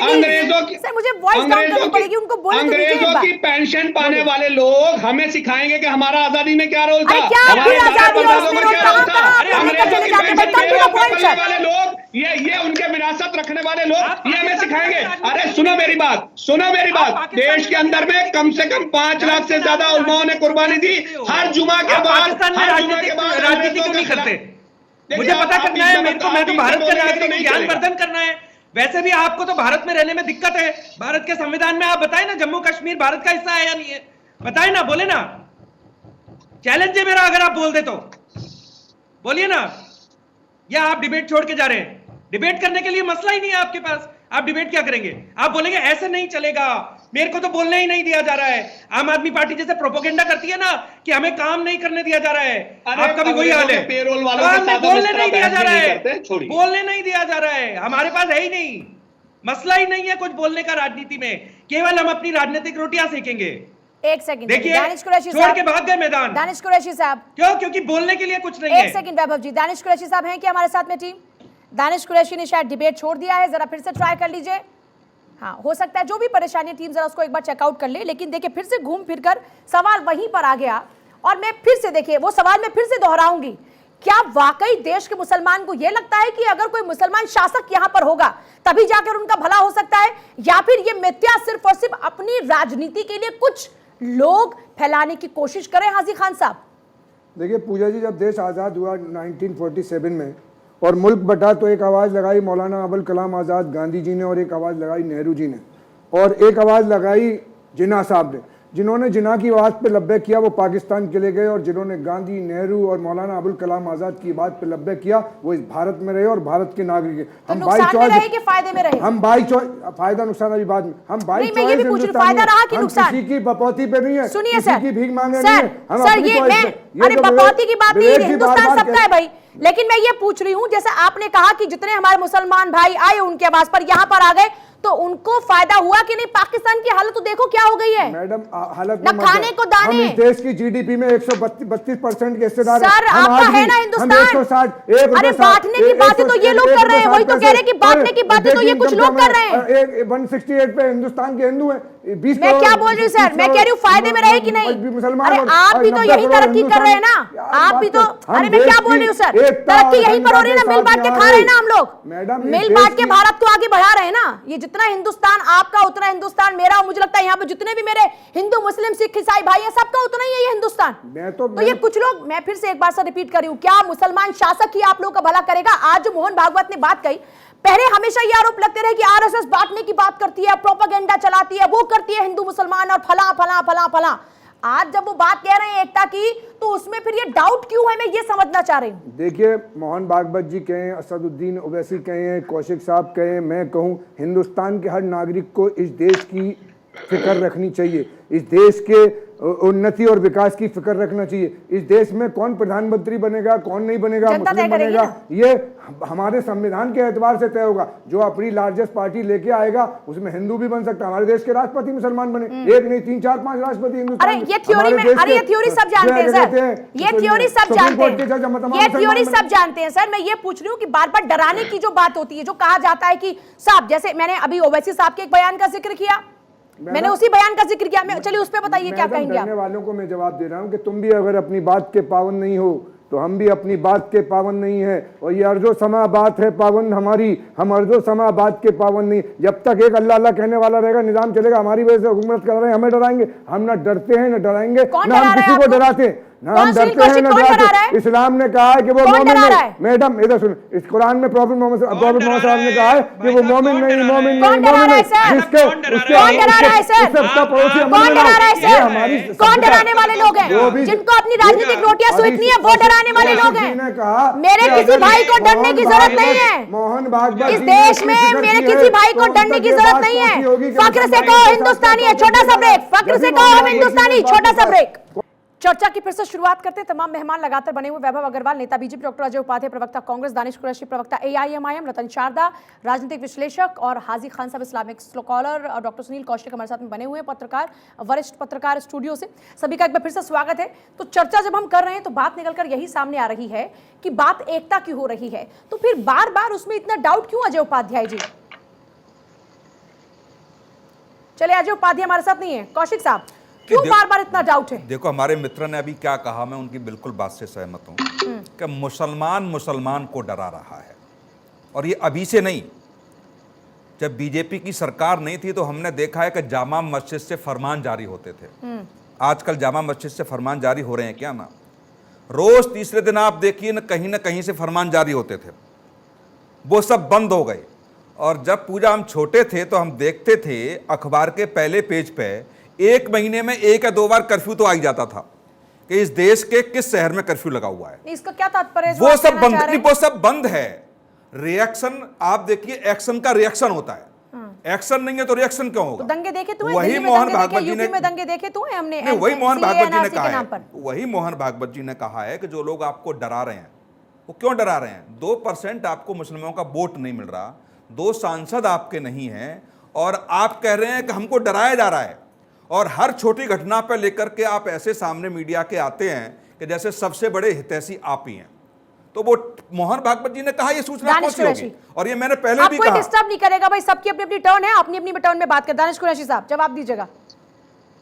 अंग्रेजों की सर मुझे वॉइस डाउन करनी पड़ेगी, उनको बोलने तो दीजिए एक अंग्रेजों बार। की पेंशन पाने वाले लोग हमें सिखाएंगे कि हमारा आजादी में क्या रोल था। अरे क्या हमारे फिर आजादी और उसमें रोल कहाँ कहाँ अरे आप लेकर अंग्रेजों चले की जाते हैं? Pension but come to the point sir. वाले लोग, ये उनके विरासत रखने वाले लोग, ये हमें सिखाएंगे। अरे सुनो मेरी बात, देश के अंदर में कम से कम 5 लाख से ज्यादा उलमाओं ने कुर्बानी दी हर जुमा के बाद। राजनीति क्यों नहीं करते? मुझे पता करना है, मैं तो भारत का नागरिक हूं, ज्ञानवर्धन करना है। वैसे भी आपको तो भारत में रहने में दिक्कत है। भारत के संविधान में आप बताएं ना, जम्मू कश्मीर भारत का हिस्सा है या नहीं है? बताएं ना, बोले ना, चैलेंज है मेरा, अगर आप बोल दे तो बोलिए ना। या आप डिबेट छोड़ के जा रहे हैं? डिबेट करने के लिए मसला ही नहीं है आपके पास, आप डिबेट क्या करेंगे? आप बोलेंगे ऐसे नहीं चलेगा, मेरे को तो बोलने ही नहीं दिया जा रहा है। आम आदमी पार्टी जैसे प्रोपोगेंडा करती है ना कि हमें काम नहीं करने दिया जा रहा है, आपका भी वही हाल है। पेरोल वालों के साथ बोलने नहीं दिया जा रहा है, छोड़िए, बोलने नहीं दिया जा रहा है, हमारे पास है ही नहीं, मसला ही नहीं है कुछ बोलने का राजनीति में, केवल हम अपनी राजनीतिक रोटियां सेकेंगे। एक सेकंड देखिए, दानिश कुरैशी छोड़ के भाग गए मैदान। दानिश कुरैशी साहब क्यों? क्योंकि बोलने के लिए कुछ नहीं है। एक सेकंड वैभव जी, दानिश कुरैशी साहब हैं क्या हमारे साथ में टीम? दानिश कुरैशी ने शायद डिबेट छोड़ दिया है, जरा फिर से ट्राई कर लीजिए। हाँ, हो सकता है जो भी परेशानी टीम जरा उसको एक बार चेकआउट कर ले, लेकिन देखिए फिर से घूम फिर कर सवाल वहीं पर आ गया, और मैं फिर से देखिए वो सवाल मैं फिर से दोहराऊंगी। क्या वाकई देश के मुसलमान को यह लगता है कि अगर कोई मुसलमान शासक यहां पर होगा तभी जाकर उनका भला हो सकता है, या फिर ये मिथ्या सिर्फ और सिर्फ अपनी राजनीति के लिए कुछ लोग फैलाने की कोशिश करें? हाजी खान साहब देखिए पूजा जी, जब देश आज़ाद हुआ 1947 में और मुल्क बटा, तो एक आवाज़ लगाई मौलाना अबुल कलाम आज़ाद गांधी जी ने, और एक आवाज़ लगाई नेहरू जी ने, और एक आवाज़ लगाई जिन्ना साहब ने। जिन्होंने जिन्ना की आवाज़ पे लब्बैक किया वो पाकिस्तान चले गए, और जिन्होंने गांधी, नेहरू और मौलाना अबुल कलाम आज़ाद की बात पे लब्बैक किया वो इस भारत में रहे और भारत के नागरिक हैं। हम बाई चॉइस, फायदे में रहे, हम बाई चॉइस, फायदा नुकसान अभी बाद में, हम बाई चॉइस फायदा रहा कि नुकसान? किसी की बपौती पे नहीं है, सुनिए किसी सर, की भीख मांगे नहीं है, हम सर अपनी ये चॉइस मैं, पे। अरे बपौती की बात नहीं, हिंदुस्तान सबका है भाई, लेकिन मैं ये पूछ रही हूं, जैसे आपने कहा कि जितने हमारे मुसलमान भाई आए उनके आवाज पर यहां पर आ गए, तो उनको फायदा हुआ कि नहीं? पाकिस्तान की हालत तो देखो क्या हो गई है मैडम, हालत न खाने को दाने। हम इस देश की जीडीपी में 132% के हिस्सेदार सर, आपका है ना हिंदुस्तान। अरे बांटने की बातें तो ये लोग कर रहे हैं, वही तो कह रहे हैं कि बांटने की बातें तो ये कुछ लोग कर रहे हैं। 168 पे हिंदुस्तान के हिंदू हैं, 20 मैं क्या बोल रही हूँ सर, मैं कह रही हूँ फायदे में रहे कि नहीं? अरे आप भी तो यही तरक्की कर रहे हैं ना, आप भी तो, अरे मैं क्या बोल रही हूँ सर, तरक्की यहीं पर हो रही है ना, मिल बांट के खा रहे हैं ना हम लोग, मिल बांट के भारत को आगे बढ़ा रहे हैं ना। ये जितना हिंदुस्तान आपका उतना हिंदुस्तान मेरा, मुझे लगता है यहाँ पे जितने भी मेरे हिंदू मुस्लिम सिख ईसाई भाई है सबका उतना ही है ये हिंदुस्तान। तो ये कुछ लोग, मैं फिर से एक बार से रिपीट कर रही हूँ, क्या मुसलमान शासक ही आप लोगों का भला करेगा? आज जो मोहन भागवत ने बात कही, पहले हमेशा ये आरोप लगते रहे कि आरएसएस बांटने की बात करती है, प्रोपेगेंडा चलाती है, वो करती है हिंदू मुसलमान और फला फला फला फला। आज जब वो बात कह रहे हैं एकता की, तो उसमें फिर ये डाउट क्यों है, मैं ये समझना चाह रही हूँ। देखिए, मोहन भागवत जी कहें, असदुद्दीन ओवैसी कहें, कौशिक साहब कहें, मैं कहूँ, हिंदुस्तान के हर नागरिक को इस देश की फिक्र रखनी चाहिए, इस देश के उन्नति और विकास की फिक्र रखना चाहिए। इस देश में कौन प्रधानमंत्री बनेगा, कौन नहीं बनेगा, मुस्लिम बनेगा, ये हमारे संविधान के एतबार से तय होगा। जो अपनी लार्जेस्ट पार्टी लेके आएगा उसमें हिंदू भी बन सकता है। हमारे देश के राष्ट्रपति मुसलमान बने, एक नहीं 3 4 5 राष्ट्रपति हिंदुस्तान। अरे ये थ्योरी में, अरे ये थ्योरी सब जानते हैं सर, ये थ्योरी सब जानते हैं, ये थ्योरी सब जानते हैं सर। मैं ये पूछ रही हूँ कि बार बार डराने की जो बात होती है, जो कहा जाता है कि साहब, जैसे मैंने अभी ओवैसी साहब के एक बयान का जिक्र किया, मैंने उसी बयान का जिक्र किया, मैं चलिए उस पे बताइए क्या कहेंगे आप? वालों को मैं जवाब दे रहा हूं कि तुम भी अगर अपनी बात के पावन नहीं हो तो हम भी अपनी बात के पावन नहीं है, और ये अर्जो समा बात है पावन हमारी, हम अर्जो समा बात के पावन नहीं। जब तक एक अल्लाह अल्लाह कहने वाला रहेगा, निजाम चलेगा, हमारी वजह से हुकूमत कर रहे हैं, हमें डराएंगे? हम ना डरते हैं ना डराएंगे, ना हम किसी को डराते हैं। ना कौन हम सुनील डरते हैं कौशिक ना कौन डरा रहा डरते। है? इस्लाम ने कहा है कि वो कौन मोमिन डरा रहा नहीं। है? मैडम इधर सुन, इस कुरान में प्रॉफिट मोहम्मद साहब ने कहा है कि वो मोमिन नहीं, मोमिन कौन नहीं, डरा मोमिन रहा है नहीं। सर? जिसके कौन डरा रहा है सर? उसका पड़ोसी अमन कौन में डरा ना रहा है हो। सर? ये हमारी कौन सभ्यता- डराने वाले लोग वो हैं? भी- जिनको अपनी राजनीतिक रोटियां अभी सूखनी है वो डराने वाले लोग कौशिक जी ने हैं। कहा मेरे कि किसी अगर भाई को डरने की जरूरत नहीं है। मोहन भागवत इस जी ने देश कोई में फिक्र मेरे की किसी है, भाई को तो डरने उन की तक ये जरूरत बात नहीं है। पहुंची होगी कि फक्र से मुसलमान कहो के साथ हिंदुस्तानी है। क्या छोटा सा ब्रेक। होगा। फक्र जब से भी कहो हम मोहन भागवत जी हिंदुस्तानी। ने बात छोटा सा की- ब्रेक। चर्चा की फिर से शुरुआत करते हैं। तमाम मेहमान लगातार बने हुए वैभव अग्रवाल, नेता बीजेपी, डॉक्टर अजय उपाध्याय, प्रवक्ता कांग्रेस, दानिश कुरैशी, प्रवक्ता एआईएमआईएम, रतन शारदा, राजनीतिक विश्लेषक, और हाजी खान साहब इस्लामिक स्कॉलर, और डॉक्टर सुनील कौशिक हमारे साथ में बने हुए हैं, पत्रकार, वरिष्ठ पत्रकार स्टूडियो से। सभी का एक बार फिर से स्वागत है। तो चर्चा जब हम कर रहे हैं तो बात निकलकर यही सामने आ रही है कि बात एकता की हो रही है, तो फिर बार बार उसमें इतना डाउट क्यों अजय उपाध्याय जी? चले, अजय उपाध्याय हमारे साथ नहीं है, कौशिक साहब क्यों बार बार इतना डाउट है? देखो, हमारे मित्र ने अभी क्या कहा, मैं उनकी बिल्कुल बात से सहमत हूं कि मुसलमान को डरा रहा है। और ये अभी से नहीं, जब बीजेपी की सरकार नहीं थी तो हमने देखा है कि जामा मस्जिद से फरमान जारी होते थे। आजकल जामा मस्जिद से फरमान जारी हो रहे हैं क्या ना? रोज तीसरे दिन आप देखिए न कहीं से फरमान जारी होते थे, वो सब बंद हो गए। और जब पूजा हम छोटे थे तो हम देखते थे अखबार के पहले पेज पे एक महीने में 1 या 2 बार कर्फ्यू तो आ ही जाता था कि इस देश के किस शहर में कर्फ्यू लगा हुआ है। इसका क्या तात्पर्य है? वो सब बंद नहीं, वो सब बंद है। रिएक्शन आप देखिए, एक्शन का रिएक्शन होता है। एक्शन नहीं है तो रिएक्शन क्यों होगा? तो दंगे देखे तो हैं, वही दिल्ली में मोहन दंगे देखे, भागवत जी यूपी ने में दंगे देखे तो हैं हमने। नहीं, वही मोहन भागवत जी ने कहा के नाम है, पर। वही मोहन भागवत जी ने कहा है कि जो लोग आपको डरा रहे हैं वो क्यों डरा रहे हैं? 2% आपको मुस्लिमों का वोट नहीं मिल रहा, 2 सांसद आपके नहीं हैं, और आप कह रहे हैं कि हमको डराया जा रहा है। और हर छोटी घटना पर लेकर के आप ऐसे सामने मीडिया के आते हैं कि जैसे सबसे बड़े हितैषी आप ही हैं। तो वो मोहन भागवत जी ने कहा, ये सूचना दानिश पहुंची होगी, कुरैशी, और ये मैंने पहले आप भी कोई कहा। डिस्टर्ब नहीं करेगा भाई, सबकी अपनी अपनी टर्न है, अपनी अपनी टर्न में बात कर। दानिश कुरैशी साहब जवाब दीजिएगा।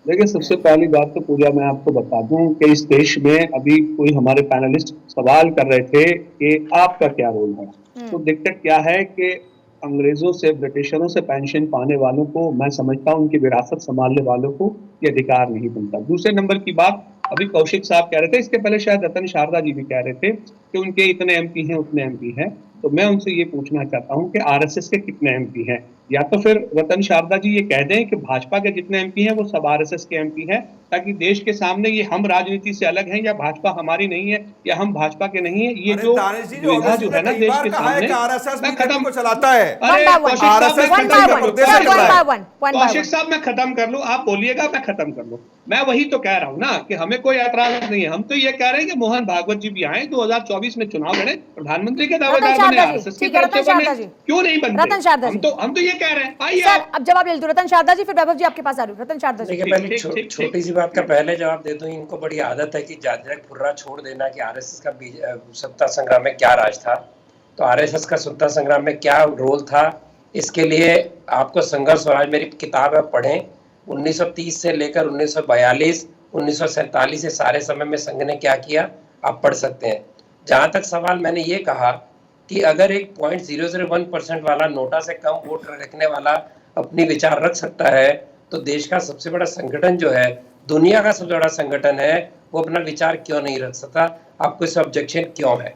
देखिए, सबसे पहली बात तो पूजा मैं आपको बता दूं कि इस देश में अभी कोई हमारे पैनलिस्ट सवाल कर रहे थे कि आपका क्या रोल है। तो दिक्कत क्या है कि अंग्रेजों से, ब्रिटिशरों से पेंशन पाने वालों को, मैं समझता हूं उनकी विरासत संभालने वालों को ये अधिकार नहीं बनता। दूसरे नंबर की बात अभी कौशिक साहब कह रहे थे, इसके पहले शायद रतन शारदा जी भी कह रहे थे कि उनके इतने एमपी हैं, उतने एमपी हैं। तो मैं उनसे ये पूछना चाहता हूं कि आरएसएस के कितने एमपी हैं, या तो फिर रतन शारदा जी ये कह दें कि भाजपा के जितने एमपी हैं वो सब आरएसएस के एमपी हैं, ताकि देश के सामने ये हम राजनीति से अलग हैं, या भाजपा हमारी नहीं है, या हम भाजपा के नहीं है, ये अरे जो दानिश जी, दुविधा जो है ना कई देश बार के कहा है सामने, कि आरएसएस मैं बीजेपी खत्म को चलाता है। अरे One by one. कौशिक साहब, RSS मैं One खत्म by कर one. लूं। प्रदेश Sir, चल one रहा by है। one. One by Kaushik one. साहब मैं खत्म कर लूं, आप बोलिएगा, मैं खत्म कर लूं। मैं वही तो कह रहा हूं ना कि हमें कोई ऐतराज नहीं है। हम तो ये कह रहे हैं कि मोहन भागवत जी भी आए, 2024 में चुनाव लड़े, प्रधानमंत्री के दावेदार रतन बने, शारदा जी, आरएसएस के ठीक है, तरफ से रतन शारदा बने, जी। क्यों नहीं बनते? रतन शारदा जी। हम तो ये कह रहे हैं। आइए सर आप। अब जवाब ले दो, रतन शारदा जी, फिर वैभव जी आपके पास आ रही हूँ। रतन शारदा जी। देखिए, पहले ठीक। छोटी सी बात का पहले जवाब दे दूं। इनको बड़ी आदत है कि डायरेक्ट फुर्रा छोड़ देना कि आरएसएस का सत्ता संग्राम में क्या राज था। तो आरएसएस का सत्ता संग्राम में क्या रोल था, इसके लिए आपको संघर्ष स्वराज मेरी किताब है, पढ़ें। 1930 से लेकर 1942, 1947 से सारे समय में संघ ने क्या किया आप पढ़ सकते हैं। जहां तक सवाल मैंने ये कहा कि अगर एक 0.001% वाला, नोटा से कम वोट रखने वाला अपनी विचार रख सकता है, तो देश का सबसे बड़ा संगठन जो है, दुनिया का सबसे बड़ा संगठन है, वो अपना विचार क्यों नहीं रख सकता? आपको इस ऑब्जेक्शन क्यों है?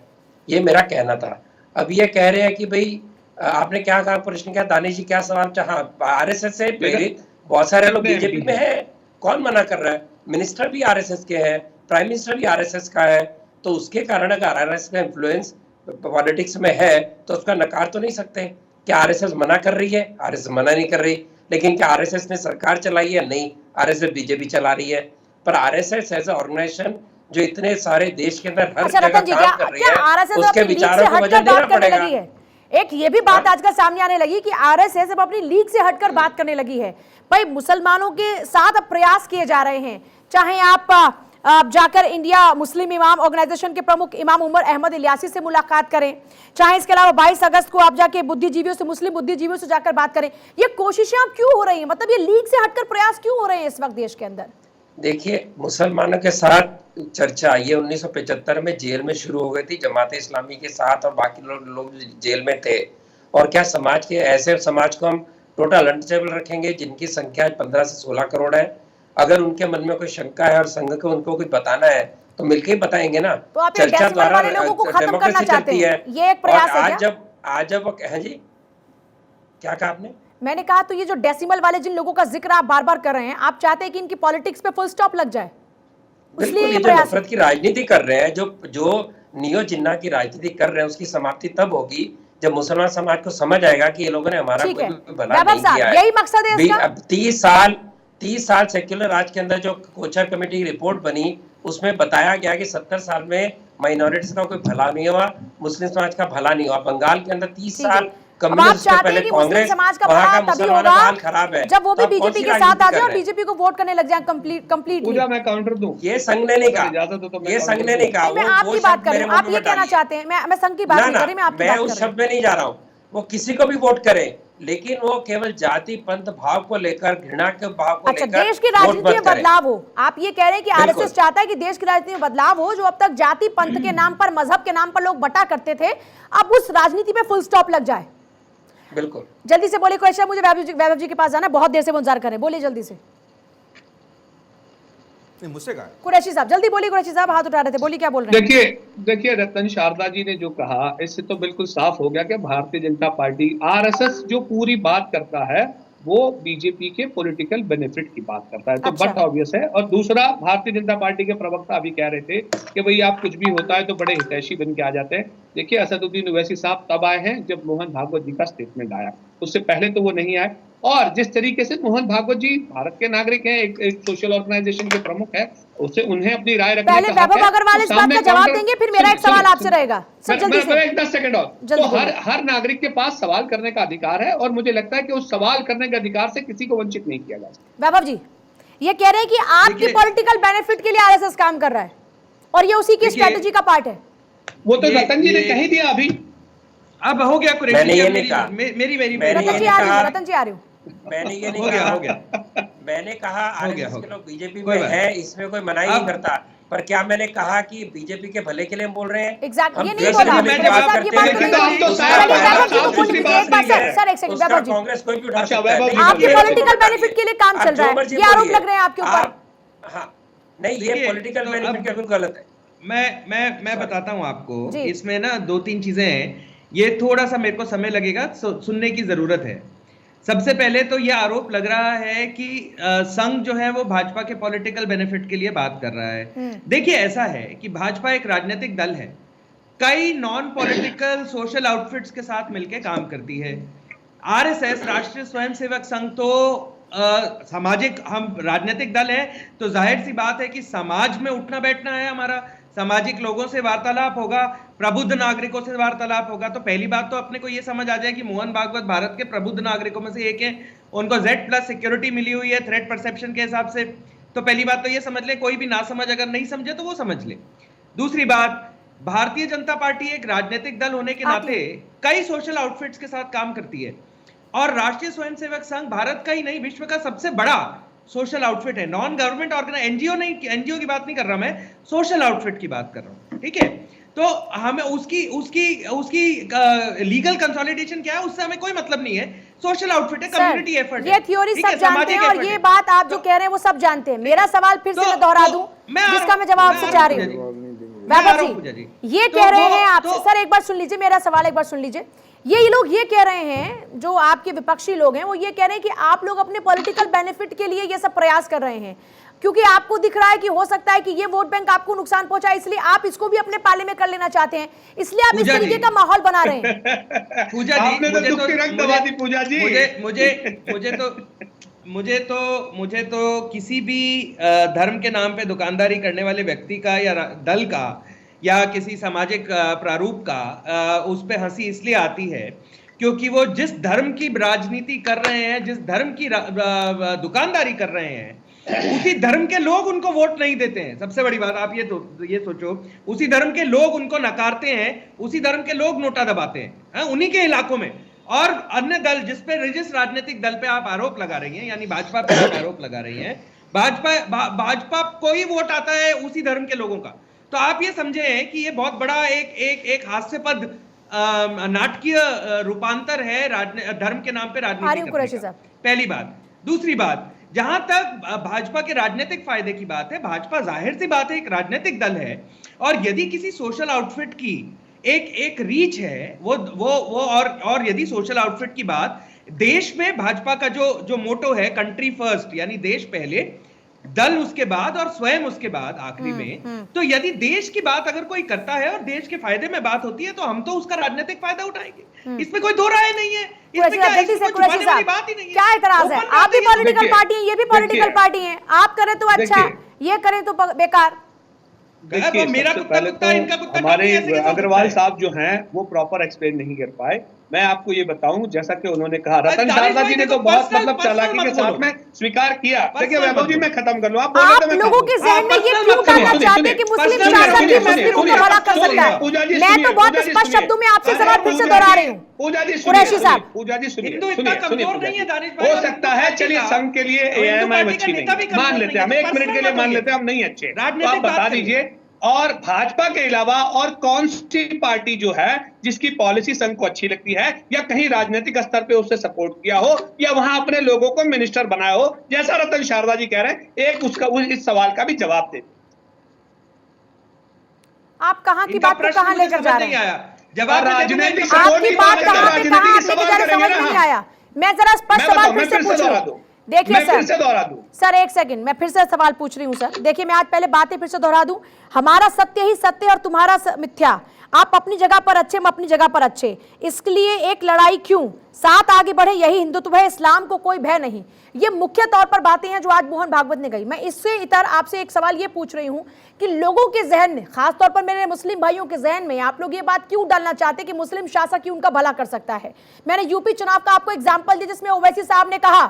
ये मेरा कहना था। अब ये कह रहे हैं कि भाई आपने क्या कहा, प्रश्न क्या दानिश जी, क्या सवाल चाहा? आरएसएस से प्रेरित बहुत सारे लोग बीजेपी में हैं, कौन मना कर रहा है? मिनिस्टर भी आरएसएस के हैं, प्राइम मिनिस्टर भी आरएसएस का है। तो उसके कारण अगर आरएसएस का इन्फ्लुएंस पॉलिटिक्स में है तो उसका नकार तो नहीं सकते। क्या आरएसएस मना कर रही है? आरएसएस मना नहीं कर रही। लेकिन क्या आरएसएस ने सरकार चलाई है? नहीं, आरएसएस बीजेपी चला रही है। पर आरएसएस एज ए ऑर्गेनाइजेशन जो इतने सारे देश के अंदर हर जगह रतन जी, काम कर रही है, उसके विचारों को वजह देना पड़ेगा। एक ये भी बात आजकल सामने आने लगी कि आरएसएस अब अपनी लीग से हटकर बात करने लगी है। भाई मुसलमानों के साथ अब प्रयास किए जा रहे हैं, चाहे आप जाकर इंडिया मुस्लिम इमाम ऑर्गेनाइजेशन के प्रमुख इमाम उमर अहमद इलियासी से मुलाकात करें, चाहे इसके अलावा 22 अगस्त को आप जाके बुद्धिजीवियों से, मुस्लिम बुद्धिजीवियों से जाकर बात करें। ये कोशिशें अब क्यों हो रही हैं? मतलब ये लीग से हटकर प्रयास क्यों हो रहे हैं इस वक्त देश के अंदर? देखिए, मुसलमानों के साथ चर्चा ये 1975 में जेल में शुरू हो गई थी, जमात इस्लामी के साथ, और बाकी लोग जेल में थे। और क्या समाज के ऐसे समाज को हम टोटल अनटचेबल रखेंगे जिनकी संख्या 15 से 16 करोड़ है? अगर उनके मन में कोई शंका है और संघ को उनको कुछ बताना है तो मिलके ही बताएंगे ना। तो आप ये चर्चा डेसिमल द्वारा वाले लोगों को खत्म करना डेमोक्रेसी चाहते चलती हैं, है। ये एक प्रयास है और क्या? आज जब वो हैं जी, क्या कहा आपने? मैंने कहा तो ये जो डेसिमल वाले जिन लोगों का जिक्र आप बार बार कर रहे हैं, आप चाहते हैं कि इनकी पॉलिटिक्स पे फुल स्टॉप लग जाए, इसलिए बिल्कुल, ये ये जो प्रयास है। नफरत की राजनीति कर रहे हैं, जो नियो जिन्ना की राजनीति कर रहे हैं, उसकी समाप्ति तब होगी जब मुसलमान समाज को समझ आएगा कि ये लोगों ने हमारा ठीक कोई है भी भला वैभव नहीं साहब, किया है। यही मकसद है इसका। अब 30 साल सेक्युलर राज के अंदर जो कोचर कमेटी की रिपोर्ट बनी, उसमें बताया गया कि 70 साल में माइनॉरिटीज का कोई भला नहीं हुआ, मुस्लिम समाज का भला नहीं हुआ। बंगाल के अंदर 30 ठीक है। साल अब आप कम्युनिस्ट से चाहते पहले हैं कि मुस्लिम कांग्रेस, समाज का वहाँ भला का तभी मुसलमानों का होगा हाल खराब है जब वो भी तो आप कौन बीजेपी सी के साथ राजनीति आ कर जाए और रहे हैं? बीजेपी को वोट करने लग जाए कंप्लीटली। पूजा मैं काउंटर दूं? ये संघ ने नहीं इजाजत कहा, दो तो मैं ये काउंटर संघ ने नहीं कहा। मैं वो आपकी बात कर मेरे रही हूँ, आप मुंह ये में कहना डालिए। चाहते हैं, मैं संघ की बात ना नहीं ना, कर रही, मैं आपकी मैं बात उस कर रही हूँ। शब्द में नहीं जा रहा हूँ। वो किसी को भी वोट करे, लेकिन वो केवल जाति पंथ भाव को लेकर, घृणा के भाव को अच्छा, लेकर देश की वोट राजनीति मत में करें। बदलाव हो, आप ये कह रहे हैं कि बिल्कुल। आरएसएस चाहता है कि देश की राजनीति में बदलाव हो। जो अब तक जाति पंथ के नाम पर, मजहब के नाम पर लोग बटा करते थे, अब उस राजनीति पे फुल स्टॉप लग जाए। बिल्कुल, जल्दी से बोलिए क्वेश्चन, मुझे वैभव जी के पास जाना है, बहुत देर से वो इंतजार कर रहे हैं, बोलिए जल्दी से। नहीं, मुझसे कहा कुरैशी साहब जल्दी बोलिए, कुरैशी साहब हाथ उठा रहे थे, बोलिए क्या बोल रहे हैं? देखिए रतन शारदा जी ने जो कहा, इससे तो बिल्कुल साफ हो गया कि भारतीय जनता पार्टी, आरएसएस जो पूरी बात करता है वो बीजेपी के पॉलिटिकल बेनिफिट की बात करता है, तो अच्छा। बट ऑब्वियस है। और दूसरा, भारतीय जनता पार्टी के प्रवक्ता अभी कह रहे थे कि भाई आप कुछ भी होता है तो बड़े हितैषी बन के आ जाते हैं। देखिए, असदुद्दीन ओवैसी साहब तब आए हैं जब मोहन भागवत जी का स्टेटमेंट आया, उससे पहले तो वो नहीं आए। और जिस तरीके से मोहन भागवत जी भारत के नागरिक हैं, एक सोशल ऑर्गेनाइजेशन के प्रमुख है, उससे उन्हें अपनी राय रखने पहले का हक है। वैभव अग्रवाल इस बात का जवाब देंगे, फिर मेरा एक सवाल आपसे रहेगा। सर जल्दी से, 10 सेकंड और। जल्दी तो बोलिए। हर नागरिक के पास सवाल करने का अधिकार है, और मुझे लगता है कि उस सवाल करने के अधिकार से किसी को वंचित नहीं किया जा सकता। वैभव जी ये कह रहे हैं कि आपकी पॉलिटिकल बेनिफिट के लिए आरएसएस काम कर रहा है और ये उसी की स्ट्रेटजी का पार्ट है। वो तो रतन जी ने कह ही दिया अभी। अब हो गया कुरैशी मैंने ये साहब, नहीं कहा। मेरी रतन जी आ रही हूँ, रतन जी आ रही हूँ। मैंने ये नहीं हो गया, कहा, हो गया। मैंने कहा आरएसएस के लोग बीजेपी कोई में बात है, इसमें कोई मनाही नहीं करता, पर क्या मैंने कहा कि बीजेपी के भले के लिए हम बोल रहे हैं? एग्जैक्ट हम ये नहीं देश बोला, के भले कुरैशी की बात साहब ये करते बात हैं, नहीं लेकिन बोली। तो उसका साहब, चलिए वैभव जी को दूसरी बोलिए, बात एक बार नहीं है। सर एक सेकंड उसका वैभव जी, कांग्रेस कोई भी उठा अच्छा, सकता है, वैभव जी, लेकिन आपकी ये पॉलिटिकल बेनिफिट के लिए काम आप चल रहा जो है, मर्जी ये आरोप बोलिए। लग रहे हैं आपके ऊपर। हाँ, नहीं, ये देखिए, पॉलिटिकल तो बेनिफिट अब- बिल्कुल गलत है। मैं बताता हूँ आपको, जी। इसमें ना 2-3 चीजें हैं, ये थोड़ा सा मेरे को समय लगेगा, सुनने की जरूरत है। सबसे पहले तो ये आरोप लग रहा है कि संघ जो है वो भाजपा के पॉलिटिकल बेनिफिट के लिए बात कर रहा है। देखिए, ऐसा है कि भाजपा एक राजनीतिक दल है, कई नॉन पॉलिटिकल सोशल आउटफिट्स के साथ मिलकर काम करती है। आरएसएस, राष्ट्रीय स्वयंसेवक संघ, तो सामाजिक, हम राजनीतिक दल है तो जाहिर सी बात है कि समाज में उठना बैठना है हमारा, सामाजिक लोगों से वार्तालाप होगा, प्रबुद्ध नागरिकों से वार्तालाप होगा। तो पहली बात तो अपने को यह समझ आ जाए कि मोहन भागवत भारत के प्रबुद्ध नागरिकों में से एक है, उनको Z+ सिक्योरिटी मिली हुई है थ्रेट परसेप्शन के हिसाब से। तो पहली बात तो ये समझ ले, कोई भी ना समझ अगर नहीं समझे तो वो समझ ले। दूसरी बात, भारतीय जनता पार्टी एक राजनीतिक दल होने के नाते कई सोशल आउटफिट्स के साथ काम करती है, और राष्ट्रीय स्वयंसेवक संघ भारत का ही नहीं विश्व का सबसे बड़ा सोशल आउटफिट है। नॉन गवर्नमेंट ऑर्गेनाइज, एनजीओ नहीं, एनजीओ की बात नहीं कर रहा मैं, सोशल आउटफिट की बात कर रहा हूं, ठीक है। तो हमें उसकी लीगल कंसोलिडेशन क्या है उससे हमें कोई मतलब नहीं है। सोशल आउटफिट है, कम्युनिटी एफर्ट है, ये थ्योरी ठीक है, सब जानते सामाजिक हैं और effort ये है। बात आप जो कह रहे हैं वो सब जानते हैं। मेरा सवाल फिर से मैं दोहरा दूं, जिसका मैं जवाब आपसे चाह रही हूँ। वैभव जी ये कह रहे हैं आपसे, सर एक बार सुन लीजिए मेरा सवाल, एक बार सुन लीजिए। ये लोग ये कह रहे हैं, जो आपके विपक्षी लोग हैं, वो ये कह रहे हैं कि आप लोग अपने पॉलिटिकल बेनिफिट के लिए ये सब प्रयास कर रहे हैं, क्योंकि आपको दिख रहा है कि हो सकता है कि ये वोट बैंक आपको नुकसान पहुंचाए, इसलिए आप इसको भी अपने पाले में कर लेना चाहते हैं, इसलिए आप इस तरीके का माहौल बना रहे हैं। पूजा जी, आपने तो दुख की रंग दबा दी पूजा जी। मुझे तो किसी भी धर्म के नाम पे दुकानदारी करने वाले व्यक्ति का या दल का या किसी सामाजिक प्रारूप का उस पे हंसी इसलिए आती है क्योंकि वो जिस धर्म की राजनीति कर रहे हैं, जिस धर्म की दुकानदारी कर रहे हैं, उसी धर्म के लोग उनको वोट नहीं देते हैं। सबसे बड़ी बात आप ये सोचो, उसी धर्म के लोग उनको नकारते हैं, उसी धर्म के लोग नोटा दबाते हैं उन्हीं के इलाकों में। और अन्य दल जिस राजनीतिक दल पे आप आरोप लगा रही हैं, यानी भाजपा पे आप आरोप लगा रही हैं, भाजपा को ही वोट आता है उसी धर्म के लोगों का। तो आप ये समझे कि ये बहुत बड़ा एक हास्यास्पद नाटकीय रूपांतर है धर्म के नाम पे राजनीति करने का। पहली बात। दूसरी बात, जहां तक भाजपा के राजनीतिक फायदे की बात है, भाजपा जाहिर सी बात है एक राजनीतिक दल है, और यदि किसी सोशल आउटफिट की एक रीच है वो और यदि सोशल आउटफिट की बात, देश में भाजपा का जो मोटो है कंट्री फर्स्ट, यानी देश पहले, दल उसके बाद और स्वयं उसके बाद आखिरी में, तो यदि देश की बात अगर कोई करता है और देश के फायदे में बात होती है तो हम तो उसका राजनीतिक फायदा उठाएंगे, इसमें कोई दो राय नहीं है, इसमें क्या है, इसमें कोई छुपाने वाली बात ही नहीं है। क्या एतराज है? आप भी पॉलिटिकल पार्टी हैं, ये भी पॉलिटिकल पार्टी है, आप करें तो अच्छा, ये करें तो बेकार। देखिए, मेरा सबसे कुत्ता पहले कुत्ता, इनका तो कुत्ता हमारे टोपी, ऐसे कैसे हो अग्रवाल सकता है? साहब जो हैं वो प्रॉपर एक्सप्लेन नहीं कर पाए। मैं आपको ये बताऊं, जैसा कि उन्होंने कहा, रतन दानिश शारदा भाई जी ने देखो, तो बहुत पर्सनल- मतलब चालाकी पर्सनल के मत साथ बोलो। में स्वीकार किया। देखिए पर्सनल वैभव जी, मत मैं खत्म कर लूं, आप आप बोले तो मैं लोगों खत्म के करूं। जहन में ये पर्सनल क्यों मत डालना सुनिए, चाहते सुनिए, हैं कि मुस्लिम पर्सनल शासन सुनिए, भी सुनिए, मुस्लिमों को सुनिए, भला कर सुनिए, सकता है। पूजा जी मैं सुनिए, तो बहुत पूजा जी स्पष्ट सुनिए। शब्दों में आपसे अरे सवाल फिर से पूजा दोहरा जी, रही हूँ। पूजा जी सुनिए, कुरैशी सुनिए, साहब, पूजा जी सुनिए, हिंदू इतना सुनिए, सुनिए, कमजोर पूजा नहीं जी। है दानिश भाई, हो और सकता हिंदू है, पार्टी चलिए का- संघ के लिए हिंदू एएमआईएम पार्टी का अच्छी नेता नहीं भी है, मान कमजोर लेते हैं हम, नहीं है, एक मिनट के लिए पर्सनल मान मत लेते हैं हम नहीं अच्छे, तो राजनीतिक आप बता बात करिए। दीजिए। और भाजपा के अलावा और कौन सी पार्टी जो है जिसकी पॉलिसी संघ को अच्छी लगती है, या कहीं राजनीतिक स्तर पे उससे सपोर्ट किया हो, या वहां अपने लोगों को मिनिस्टर बनाया हो, जैसा रतन शारदा जी कह रहे हैं, एक उसका इस सवाल का भी जवाब दे। आप कहाँ की इनका बात को प्रश्न कहाँ मुझे लेकर समझ जा रहे नहीं हैं? आया, जवाब मैं दे दूंगा, राजनीतिक इनका- सपोर्ट आपकी नहीं बात बात कहाँ करना, पे राजनीति कहाँ की आपने सवाल जरा करेंगे समझ ना में नहीं हम। आया। मैं जरा स्पष्ट सवाल फिर से पूछ रही दोहरा हूँ। दूं। देखिए मैं फिर से सर, दोहरा दूं। सर एक सेकंड, मैं फिर से सवाल पूछ रही हूँ सर। देखिए, मैं आज पहले बातें फिर से दोहरा दूं। हमारा सत्य ही सत्य और तुम्हारा मिथ्या। आप अपनी जगह पर अच्छे, हम अपनी जगह पर अच्छे, इसके लिए एक लड़ाई क्यों, साथ आगे बढ़े, यही हिंदुत्व है, इस्लाम को कोई भय नहीं। ये मुख्य तौर पर बातें हैं जो आज मोहन भागवत ने कही। मैं इससे इतर आपसे एक सवाल ये पूछ रही हूं कि लोगों के जहन में, खासतौर पर मेरे मुस्लिम भाइयों के जहन में, आप लोग ये बात क्यों डालना चाहते कि मुस्लिम शासक ही उनका भला कर सकता है। मैंने यूपी चुनाव का आपको एग्जाम्पल दिया जिसमें ओवैसी साहब ने कहा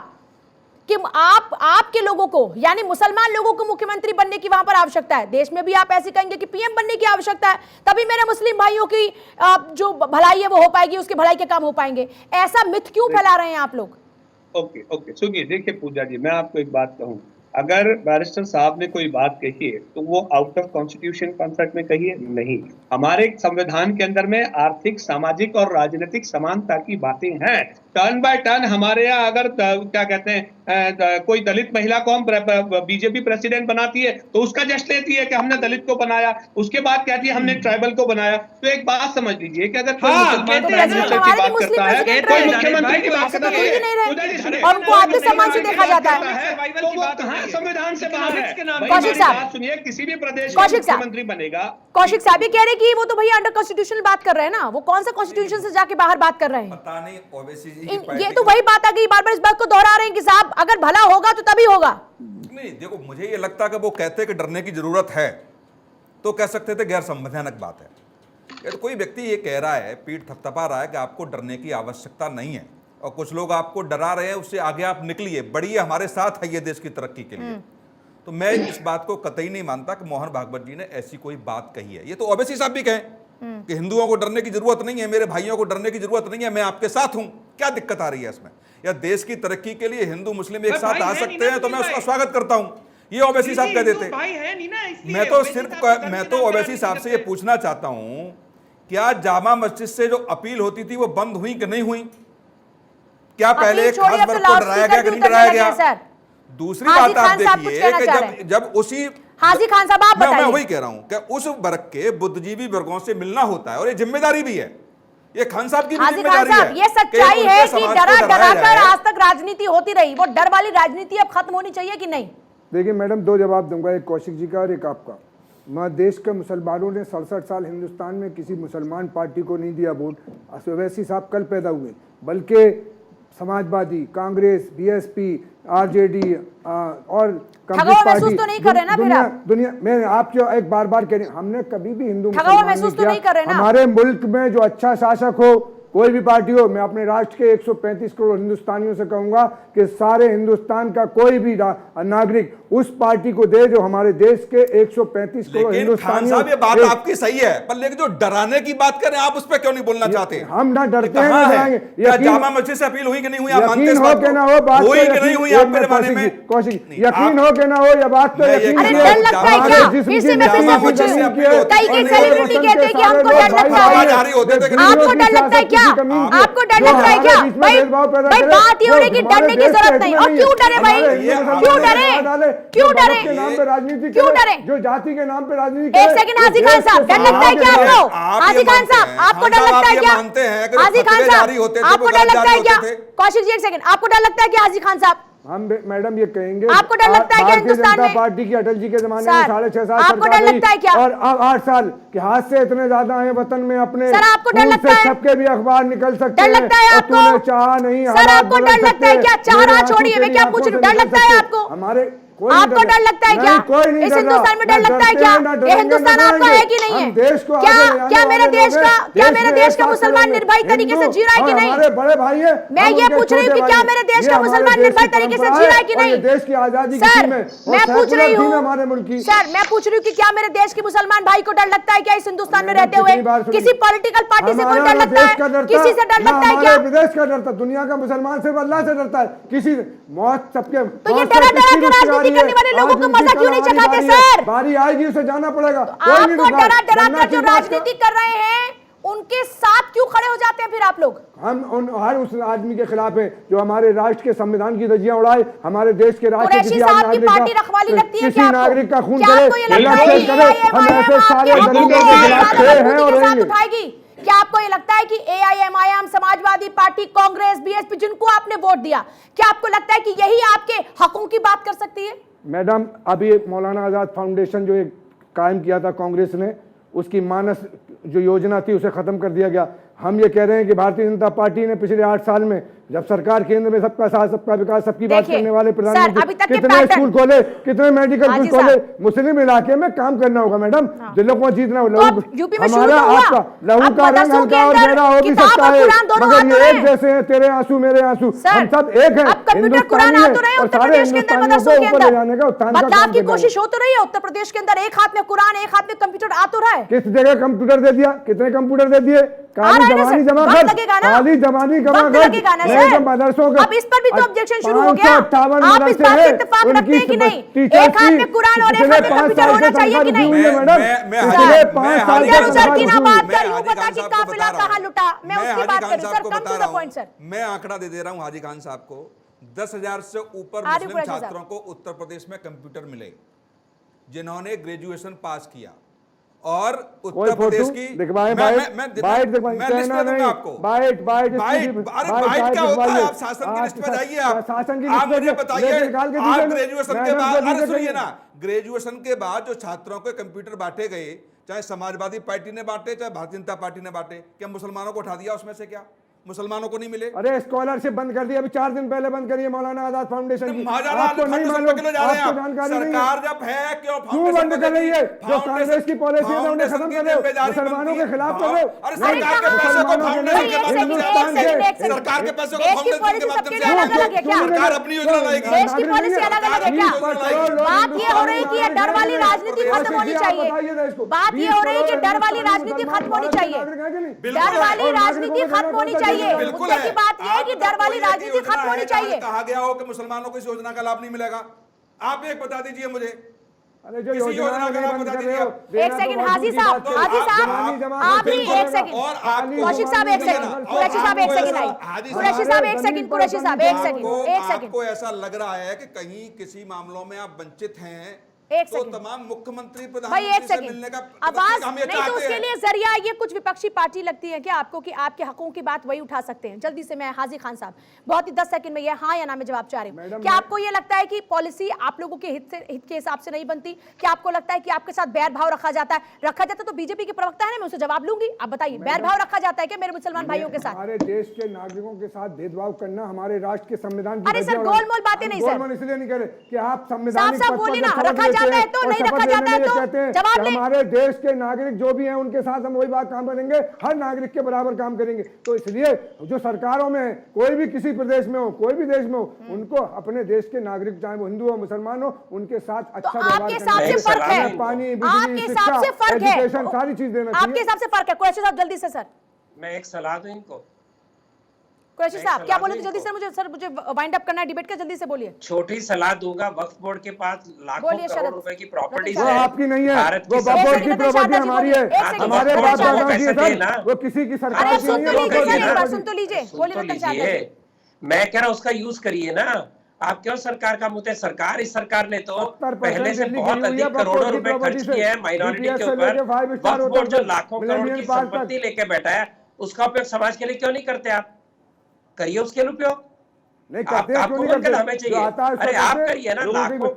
कि आपके लोगों को, यानी मुसलमान लोगों को मुख्यमंत्री बनने की वहां पर आवश्यकता है। देश में भी आप ऐसे कहेंगे कि पीएम बनने की आवश्यकता है, तभी मेरे मुस्लिम भाइयों की जो भलाई है वो हो पाएगी, उसके भलाई के काम हो पाएंगे। ऐसा मिथ क्यों फैला रहे हैं आप लोग? ओके ओके, सुनिए, देखिए पूजा जी, मैं आपको एक बात कहूं, अगर बैरिस्टर साहब ने कोई बात कही है तो वो आउट ऑफ कॉन्स्टिट्यूशन कॉन्सेप्ट में कही है? नहीं, हमारे संविधान के अंदर में आर्थिक, सामाजिक और राजनीतिक समानता की बातें हैं। टर्न बाय टर्न हमारे यहाँ अगर क्या कहते हैं कोई दलित महिला को हम बीजेपी प्रेसिडेंट बनाती है तो उसका जश्न लेती है कि हमने दलित को बनाया, उसके बाद कहती है हमने ट्राइबल को बनाया। तो एक बात समझ लीजिए कि अगर कोई मुसलमान कहते हैं प्राइम ना, मिनिस्टर की हमारे बात मुस्लिम करता है, प्रेसिडेंट कोई रहे। मुख्यमंत्री की बात ऐसे तो करता कोई भी नहीं रहे। पूजा जी सुनिए, और उनको आत्म सम्मान से देखा जाता है। तो वो कहाँ संविधान से बाहर है? भाई, कौशिक मेरी साहब, बात सुनिए, किसी भी प्रदेश का कौशिक साहब, मुख्यमंत्री बनेगा। कौशिक साहब ये कह रहे कि वो तो भैया अंडर कॉन्स्टिट्यूशनल बात कर रहे हैं ना, वो कौन सा कॉन्स्टिट्यूशन से जाके बाहर बात कर रहे हैं? पता नहीं ओवैसी जी की ये पार्टी तो वही बात आ गई, बार बार इस बात को दोहरा रहे हैं कि साहब अगर भला होगा तो तभी होगा। नहीं, देखो, मुझे ये लगता है कि वो कहते हैं कि डरने की जरूरत है तो कह सकते थे गैर संवैधानिक बात है। ये तो कोई व्यक्ति ये कह रहा है, पीठ थपथपा रहा है कि आपको डरने की आवश्यकता नहीं है, और कुछ लोग आपको डरा रहे हैं, उससे आगे आप निकलिए, बढ़िए, हमारे साथ है ये देश की तरक्की के लिए। तो मैं इस बात को कतई नहीं मानता कि मोहन भागवत जी ने ऐसी कोई बात कही है। ये तो ओवैसी साहब भी कहें कि हिंदुओं को डरने की जरूरत नहीं है, मेरे भाइयों को डरने की जरूरत नहीं है, मैं आपके साथ हूं, क्या दिक्कत आ रही है इसमें? या देश की तरक्की के लिए हिंदू मुस्लिम एक साथ आ सकते हैं तो मैं उसका स्वागत करता हूं, ये ओवैसी साहब कह देते। मैं तो ओवैसी साहब से ये पूछना चाहता हूं, क्या जामा मस्जिद से जो अपील होती थी वो बंद हुई कि नहीं हुई? क्या पहले एक खास वर्ग को डराया गया कि नहीं डराया गया? दूसरी बात आप देखिए कि जब उसी हाजी खान साहब आप बताइए। मैं वही कह रहा हूं कि उस वर्ग के बुद्धिजीवी वर्गों से मिलना होता है, और ये जिम्मेदारी भी है, ये खान साहब की भी हाजी खान जिम्मेदारी साहब, है। ये सच्चाई है कि डरा डरा कर जाए। आज तक राजनीति होती रही, वो डर वाली राजनीति अब खत्म होनी चाहिए कि नहीं? देखिए मैडम, दो जवाब दूंगा, एक कौशिक जी का और एक आपका। मैं देश के मुसलमानों ने 67 साल हिंदुस्तान में किसी मुसलमान पार्टी को नहीं दिया वोट। ओवैसी साहब कल पैदा हुए, बल्कि समाजवादी, कांग्रेस, बीएसपी, आरजेडी और कम्युनिस्ट पार्टी तो नहीं कर रहे ना फिर आप? दुनिया में आप जो एक बार बार कह रहे हैं, हमने कभी भी हिंदू ठगावा महसूस तो नहीं कर रहे ना? हमारे मुल्क में जो अच्छा शासक हो, कोई भी पार्टी हो, मैं अपने राष्ट्र के 135 करोड़ हिंदुस्तानियों से कहूंगा कि सारे हिंदुस्तान का कोई भी नागरिक उस पार्टी को दे जो हमारे देश के 135 करोड़ हिंदुस्तानियों। साहब, ये बात आपकी सही है, पर लेकिन जो डराने की बात करें आप उस पर क्यों नहीं बोलना चाहते? हम ना डरते हैं ना डराएंगे। क्या जामा मस्जिद से अपील हुई कि नहीं हुई? आप मानते हैं यकीन इस हो बात कि ना हो, बात को? हुई कि नहीं हुई आपके जमाने में? कौशिक, यकीन हो कि ना हो, यह बात तो यकीन अरे कीजिए। डर लगता है क्या? हमारे फिर से मैं जिस्म फिर से की पूछूं, नसीब की है। कई के सेलिब्रिटी कहते हैं कि हमको डर लगता है। आवाज आ रही होती है, आपको डर लगता है क्या क्या? आपको डर लगता है क्या? भाई बात ये हो रही कि डरने की जरूरत नहीं। और क्यों डरे भाई? क्यों डरे? क्यों डरे? क्यों डरे? जो जाति के नाम पे राजनीति। एक सेकंड हाजी खान साहब, डर लगता है क्या आपको? हाजी खान साहब, आपको डर लगता है क्या? हाजी खान साहब, आपको डर लगता है क्या? कौशिक जी एक सेकंड, आपको डर लगता है क्या हाजी खान साहब? हम मैडम ये कहेंगे, आपको डर लगता है क्या हिंदुस्तान में? भारतीय जनता पार्टी की अटल जी के जमाने में सर, 6.5 साल आपको डर लगता है क्या? और अब 8 साल के हाथ से इतने ज्यादा हैं वतन में अपने। सर, आपको डर खून लगता से है? सबके भी अखबार निकल सकते डर हैं। लगता है और आपको? तूने चाहा नहीं, सर, हालात आपको बदल डर लगता है सकते क्या? हैं। चाह रहा मेरे छोड़िए, आंसू मैं क्या तेरी पूछ रही हूँ, आंखों डर से लगता है निकल आपको? सकते हैं। हमारे आपको डर लगता है क्या? इस हिंदुस्तान में डर लगता है क्या? ये हिंदुस्तान आपका है कि नहीं है? क्या मेरे देश का मुसलमान निर्भय तरीके से जी रहा है कि नहीं? हमारे बड़े भाई है। मैं ये पूछ रही हूँ कि क्या मेरे देश का मुसलमान निर्भय तरीके से जी रहा है कि नहीं? देश की आजादी सर, मैं पूछ रही हूँ हमारे मुल्क की। सर, मैं पूछ रही हूँ कि क्या मेरे देश के मुसलमान भाई को डर लगता है क्या इस हिंदुस्तान में रहते हुए? किसी पॉलिटिकल पार्टी से कोई डर लगता है? किसी से डर लगता है क्या? विदेश का डरता, दुनिया का मुसलमान सिर्फ अल्लाह से डरता है। किसी मौत सबके। तो ये डरा डरा के राजनीति करने वाले लोगों को मजा क्यों नहीं चखाते सर? बारी आएगी, उसे जाना पड़ेगा। आपको डरा डरा कर जो राजनीति कर रहे हैं उनके साथ क्यों खड़े हो जाते हैं फिर आप लोग? हम हर उस आदमी के खिलाफ है जो हमारे राष्ट्र के संविधान की धज्जियां उड़ाए, हमारे देश के राष्ट्र कुरैशी साहब की पार्टी रखवाली लगती है क्या किसी नागरिक का खून क्या करे, आपको ये लगता है कि हम ऐसे सारे गरीबों के खिलाफ खड़े हैं और रहेंगे। उठाएगी? क्या आपको ये लगता है कि AIMIM, Samajwadi party, Congress, BSP जिनको आपने वोट दिया, क्या आपको लगता है कि यही आपके हकों की बात कर सकती है? मैडम, अभी मौलाना आजाद फाउंडेशन जो एक कायम किया था कांग्रेस ने, उसकी मानस जो योजना थी उसे खत्म कर दिया गया। हम ये कह रहे हैं कि भारतीय जनता पार्टी ने पिछले 8 साल में जब सरकार केंद्र में सबका साथ सबका विकास सबकी बात करने वाले प्रधानमंत्री कितने स्कूल खोले, कितने मेडिकल स्कूल खोले। मुस्लिम इलाके में काम करना होगा मैडम, दिलों को जीतना होगा। हमारा आपका लहू का रंग हल्का और गहरा हो भी सकता है, मगर ये एक जैसे हैं, तेरे आंसू मेरे आंसू, हम सब एक हैं, हिंदुस्तानी हैं और सारे हिंदुस्तानियों को ऊपर ले जाने का उत्थान का बदलाव की कोशिश हो तो रही है। उत्तर प्रदेश के अंदर एक हाथ में कुरान एक हाथ में कंप्यूटर आ तो रहा है। किस जगह कंप्यूटर दे दिया? कितने कंप्यूटर दे दिए? काली जवानी जमा कर, काली जवानी जमा कर मदरसों। अब इस पर भी तो ऑब्जेक्शन शुरू हो गया। आप इस बात से इत्तेफाक रखते हैं कि नहीं? एक हाथ में कुरान और एक हाथ में कंप्यूटर होना चाहिए कि नहीं? पिछले 5 साल सर की ना बात कर, यूं बता कि काफिला कहां लुटा, मैं उसकी बात करूं। Sir come to the point sir. मैं आंकड़ा दे दे रहा हूं हाजी खान साहब को। 10,000 से ऊपर मुस्लिम छात्रों को उत्तर प्रदेश में कंप्यूटर मिले जिन्होंने ग्रेजुएशन पास किया। और उत्तर प्रदेश की बाइट क्या होता है? आप शासन की लिस्ट में जाइए, आप मुझे बताइए। आप ग्रेजुएशन के बाद, अरे सुनिए ना, ग्रेजुएशन के बाद जो छात्रों को कंप्यूटर बांटे गए, चाहे समाजवादी पार्टी ने बांटे चाहे भारतीय जनता पार्टी ने बांटे, क्या मुसलमानों को उठा दिया उसमें से? क्या मुसलमानों को नहीं मिले? अरे स्कॉलरशिप बंद कर दी, अभी 4 दिन पहले बंद करी है मौलाना आजाद फाउंडेशन की। आपको नहीं मालूम? सरकार जब है क्यों बंद कर रही है? जो कांग्रेस की पॉलिसी है उन्हें खत्म कर रहे हो, मुसलमानों के खिलाफ कर रहे हो। अरे सरकार के पैसे को फाउंडेशन के माध्यम से, सरकार के पैसे को फाउंडेशन के माध्यम से सरकार अपनी योजना लाएगी। देश की पॉलिसी अलग अलग है क्या? बात ये हो रही है कि डर वाली राजनीति खत्म होनी चाहिए। बात ये हो रही है कि डर वाली राजनीति खत्म होनी चाहिए। डर वाली राजनीति खत्म होनी चाहिए। बिल्कुल है। बात यह है कि डर वाली राजनीति खत्म होनी चाहिए। कहा गया हो कि मुसलमानों को इस योजना का लाभ नहीं मिलेगा। आप एक बता दीजिए मुझे। अरे जो योजना का नाम बता दीजिए। एक सेकंड हाजी साहब, आप भी एक सेकंड, कौशिक साहब एक सेकंड, कुरैशी साहब एक सेकंड आई, कुरैशी साहब एक सेकंड, कुरैशी साहब एक सेकंड। आपको ऐसा लग रहा है कि कहीं किसी मामलों में आप वंचित हैं? तो तमाम मुख्यमंत्री प्रधानमंत्री से मिलने का आवाज नहीं, तो उसके लिए जरिया ये कुछ विपक्षी पार्टी लगती है क्या आपको कि आपके हकों की बात वही उठा सकते हैं? जल्दी से मैं हाजी खान साहब बहुत ही 10 सेकंड में ये हाँ या ना में जवाब चाह रही हूँ। क्या आपको ये लगता है कि पॉलिसी आप लोगों के हित के हिसाब से नहीं बनती? क्या आपको लगता है कि आपके साथ बैर भाव रखा जाता है? रखा जाता तो बीजेपी के प्रवक्ता है ना, मैं उसे जवाब लूंगी। आप बताइए, बैर भाव रखा जाता है क्या मेरे मुसलमान भाइयों के साथ? हमारे देश के नागरिकों के साथ भेदभाव करना हमारे राष्ट्र के संविधान। अरे सर गोलमोल बातें नहीं सर, इसलिए नहीं कह रहे कि आप संविधान बोलिए ना, रखा जाता है तो नहीं जाता है तो जवाब ले। हमारे देश के नागरिक जो भी हैं उनके साथ हम वही बात काम करेंगे, हर नागरिक के बराबर काम करेंगे। तो इसलिए जो सरकारों में कोई भी किसी प्रदेश में हो, कोई भी देश में हो, उनको अपने देश के नागरिक चाहे वो हिंदू हो मुसलमान हो, उनके साथ अच्छा व्यवहार करना है। पानी, बिजली, शिक्षा, एजुकेशन सारी चीज देना चाहिए। आपके हिसाब से फर्क है? कुरैशी साहब जल्दी से सर। मैं एक सलाह दूं इनको, कुरैशी मैं साहब क्या सलाह बोले थे? दूं जल्दी सर मुझे वाइंड अप करना है डिबेट का, जल्दी से बोलिए। छोटी सलाह दूंगा, वक्फ बोर्ड के पास लाखों बोलिए करोड़ शरद। रुपए की प्रॉपर्टीज वो है। आपकी नहीं है, भारत वो की वक्फ बोर्ड एक की सेकंड, प्रॉपर्टी शारदा जी हमारी बोलिए, है, एक सेकंड, हमारे वक्फ बाप बोर्ड दादा को की है पैसे सर, देना। वो किसी की अरे सरकार आप की सुन नहीं तो है, वो लीजिए कोई सर, एक बार भी सुन तो लीजिए, सुन बोलिए तो रतन शारदा लीजिए। जी। मैं कह रहा हूं उसका यूज करिए ना, आप क्यों सरकार का मुद्दे? सरकार, इस सरकार ने तो 70% पहले से दिल्ली बहुत गिरी हुई है अधिक वक्फ करोड़ों बोर्ड की रुपए प्रॉपर्टी खर्च से, किए हैं माइनॉरिटी BTS के से ऊपर। लेके 5 स्टार वक्फ बोर्ड होटल जो तक, लाखों करोड़ मिलेनियम की पार्क संपत्ति तक। लेके बैठा है, उसका उपयोग समाज के लिए क्यों नहीं करते? आप करिए उसके लिए उपयोग। नहीं करते हैं, क्यों आपको नहीं मन करते? हमें जो चाहिए। आता है अरे उसका आप करते हैं, करिए ना, लोगों लाखों की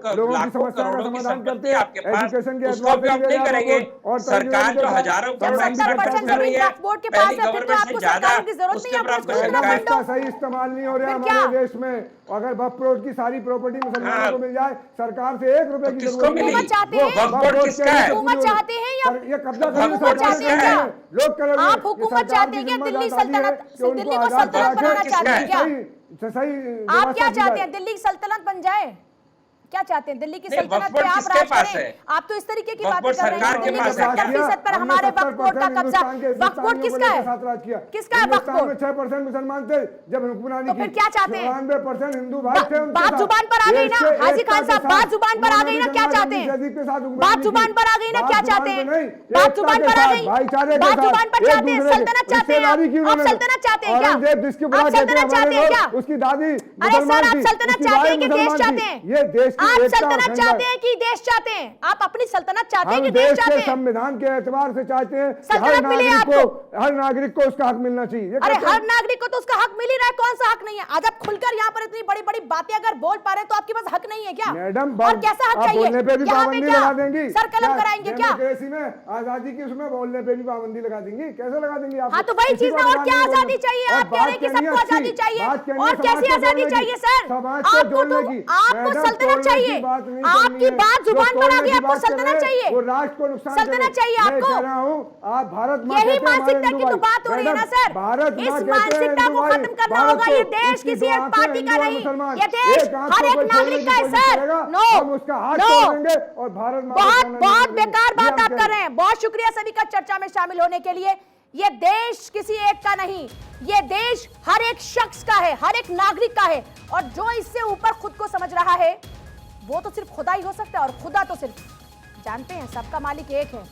समस्या का करोड़ों की समाधान करते संपत्ति हैं, आपके पास, एजुकेशन के उसका एतबार से उपयोग भी नहीं दे रहा है करेंगे। और सरकार जो हजारों जब करोड़ 70% कर रही जमीन है, वक्फ बोर्ड के पास पहली है, फिर तो गवर्नमेंट आपको से ज्यादा, सरकारों की जरूरत उसके नहीं है, ऊपर आपको आपको खुद का सरकार फंड हो। सही इस्तेमाल नहीं हो रहा है फिर क्या? हमारे देश में। अगर वक्फ बोर्ड की सारी प्रॉपर्टी मुसलमानों को मिल जाए, सरकार से 1 रुपए तो की किसको जरूरत मिलेगी? नहीं। हुकूमत चाहते वो हैं? वक्फ वक्फ बोर्ड बोर्ड किसका के है? लिए हुकूमत पूरी चाहते हैं या ये कब्जा वक्फ करने बोर्ड सरकार चाहते कर हैं रही क्या? है, लोग कर रहे हैं। आप हुकूमत चाहते हैं क्या? दिल्ली सल्तनत, दिल्ली को सल्तनत बनाना चाहते हैं क्या? आप क्या चाहते हैं? दिल्ली की सल्तनत बन जाए? क्या चाहते हैं? दिल्ली की नहीं, सल्तनत वक्फ पे बोर्ड आप किसके राज पास करें? है? आप तो इस तरीके की वक्फ बातें बोर्ड कर रहे हैं सरकार कि के दिल्ली पास की है क्या? 70% पर हमारे वक्फ बोर्ड का कब्जा। वक्फ बोर्ड किसका है? किसका है वक्फ बोर्ड? 6% मुसलमान थे जब हुक्मरानी तो फिर क्या चाहते हैं? 94% हिंदू भाई थे उनके बात साथ। जुबान पर आ गई ना, देश के हाजी खान एकता साहब, के बात साथ जुबान पर आ गई ना, क्या उन्होंने चाहते हैं? जदीद के साथ हुक्मरानी बात की। जुबान पर आ गई ना, क्या बात चाहते जुबान हैं? पे नहीं, बात एकता जुबान के पर आ साथ, गई, भाईचारे के बात साथ, जुबान पर एक चाहते हैं, दूसरे की सल्तनत चाहते हैं रिश्तेदारी की आप उन्होंने। सल्तनत चाहते हैं क्या? औरंगजेब जिसकी बुरा आप कहते हैं सल्तनत हमारे चाहते हैं लोग, क्या? उसकी दादी अरे सर, मुसलमान आप थी, सल्तनत उसकी चाहते बाई हैं कि देश मुसलमान चाहते थी। हैं? ये देश की आप एकता सल्तनत अखंडता चाहते हैं कि देश चाहते हैं? आप अपनी सल्तनत चाहते हैं हम कि देश देश चाहते के हैं? संविधान के एतबार से चाहते हैं कि सल्तनत मिली है हर नागरिक को उसका हक मिलना चाहिए। ये अरे कहते हैं। हर नागरिक को तो उसका हक मिल ही रहा है, कौन सा हक नहीं है? आज आप खुलकर यहाँ पर इतनी बड़ी बड़ी बातें अगर बोल पा रहे हैं तो आपके पास हक नहीं है क्या? मैडम और कैसा हक आप चाहिए? बोलने पे भी यहाँ पे पाबंदी क्या? लगा देंगी? सर कलम कराएंगे क्या? डेमोक्रेसी में आजादी की उसमें बोलने पे भी पाबंदी लगा देंगी? कैसे लगा देंगी आप? हाँ तो वही चीज ना, और क्या आजादी चाहिए? आप कह रहे हैं कि सबको आजादी चाहिए, और कैसी आजादी चाहिए सर? आपको तो आपको सल्तनत चाहिए, आपकी बात जुबान पर आ गई, आपको सल्तनत चाहिए, वो राष्ट्र को नुकसान सल्तनत चाहिए आपको। मैं कह रहा हूं, आप भारत माँ यही कहते हैं हमारे मानसिकता की हिंदू तो भाई। बात हो रही है ना मैडम, सर। भारत माँ इस कहते हैं मानसिकता हिंदू को भाई, खत्म करना भारत होगा। को ये देश उसकी किसी जो एक आंखें पार्टी का हिंदू और नहीं, मुसलमान, ये देश एक आंख हर को एक कोई नागरिक का है छोड़ने की सर। कोशिश करेगा, नो हम उसका हाथ नो, तोड़ देंगे और भारत माँ को बहुत छोड़ने बहुत नहीं देंगे। बेकार ये बात हम आप कह कर रहे हैं। बहुत शुक्रिया सभी का चर्चा में शामिल होने के लिए। ये देश किसी एक का नहीं, ये देश हर एक शख्स का है, हर एक नागरिक का है, और जो इससे ऊपर खुद को समझ रहा है वो तो सिर्फ खुदा ही हो सकता है, और खुदा तो सिर्फ जानते हैं सबका मालिक एक है।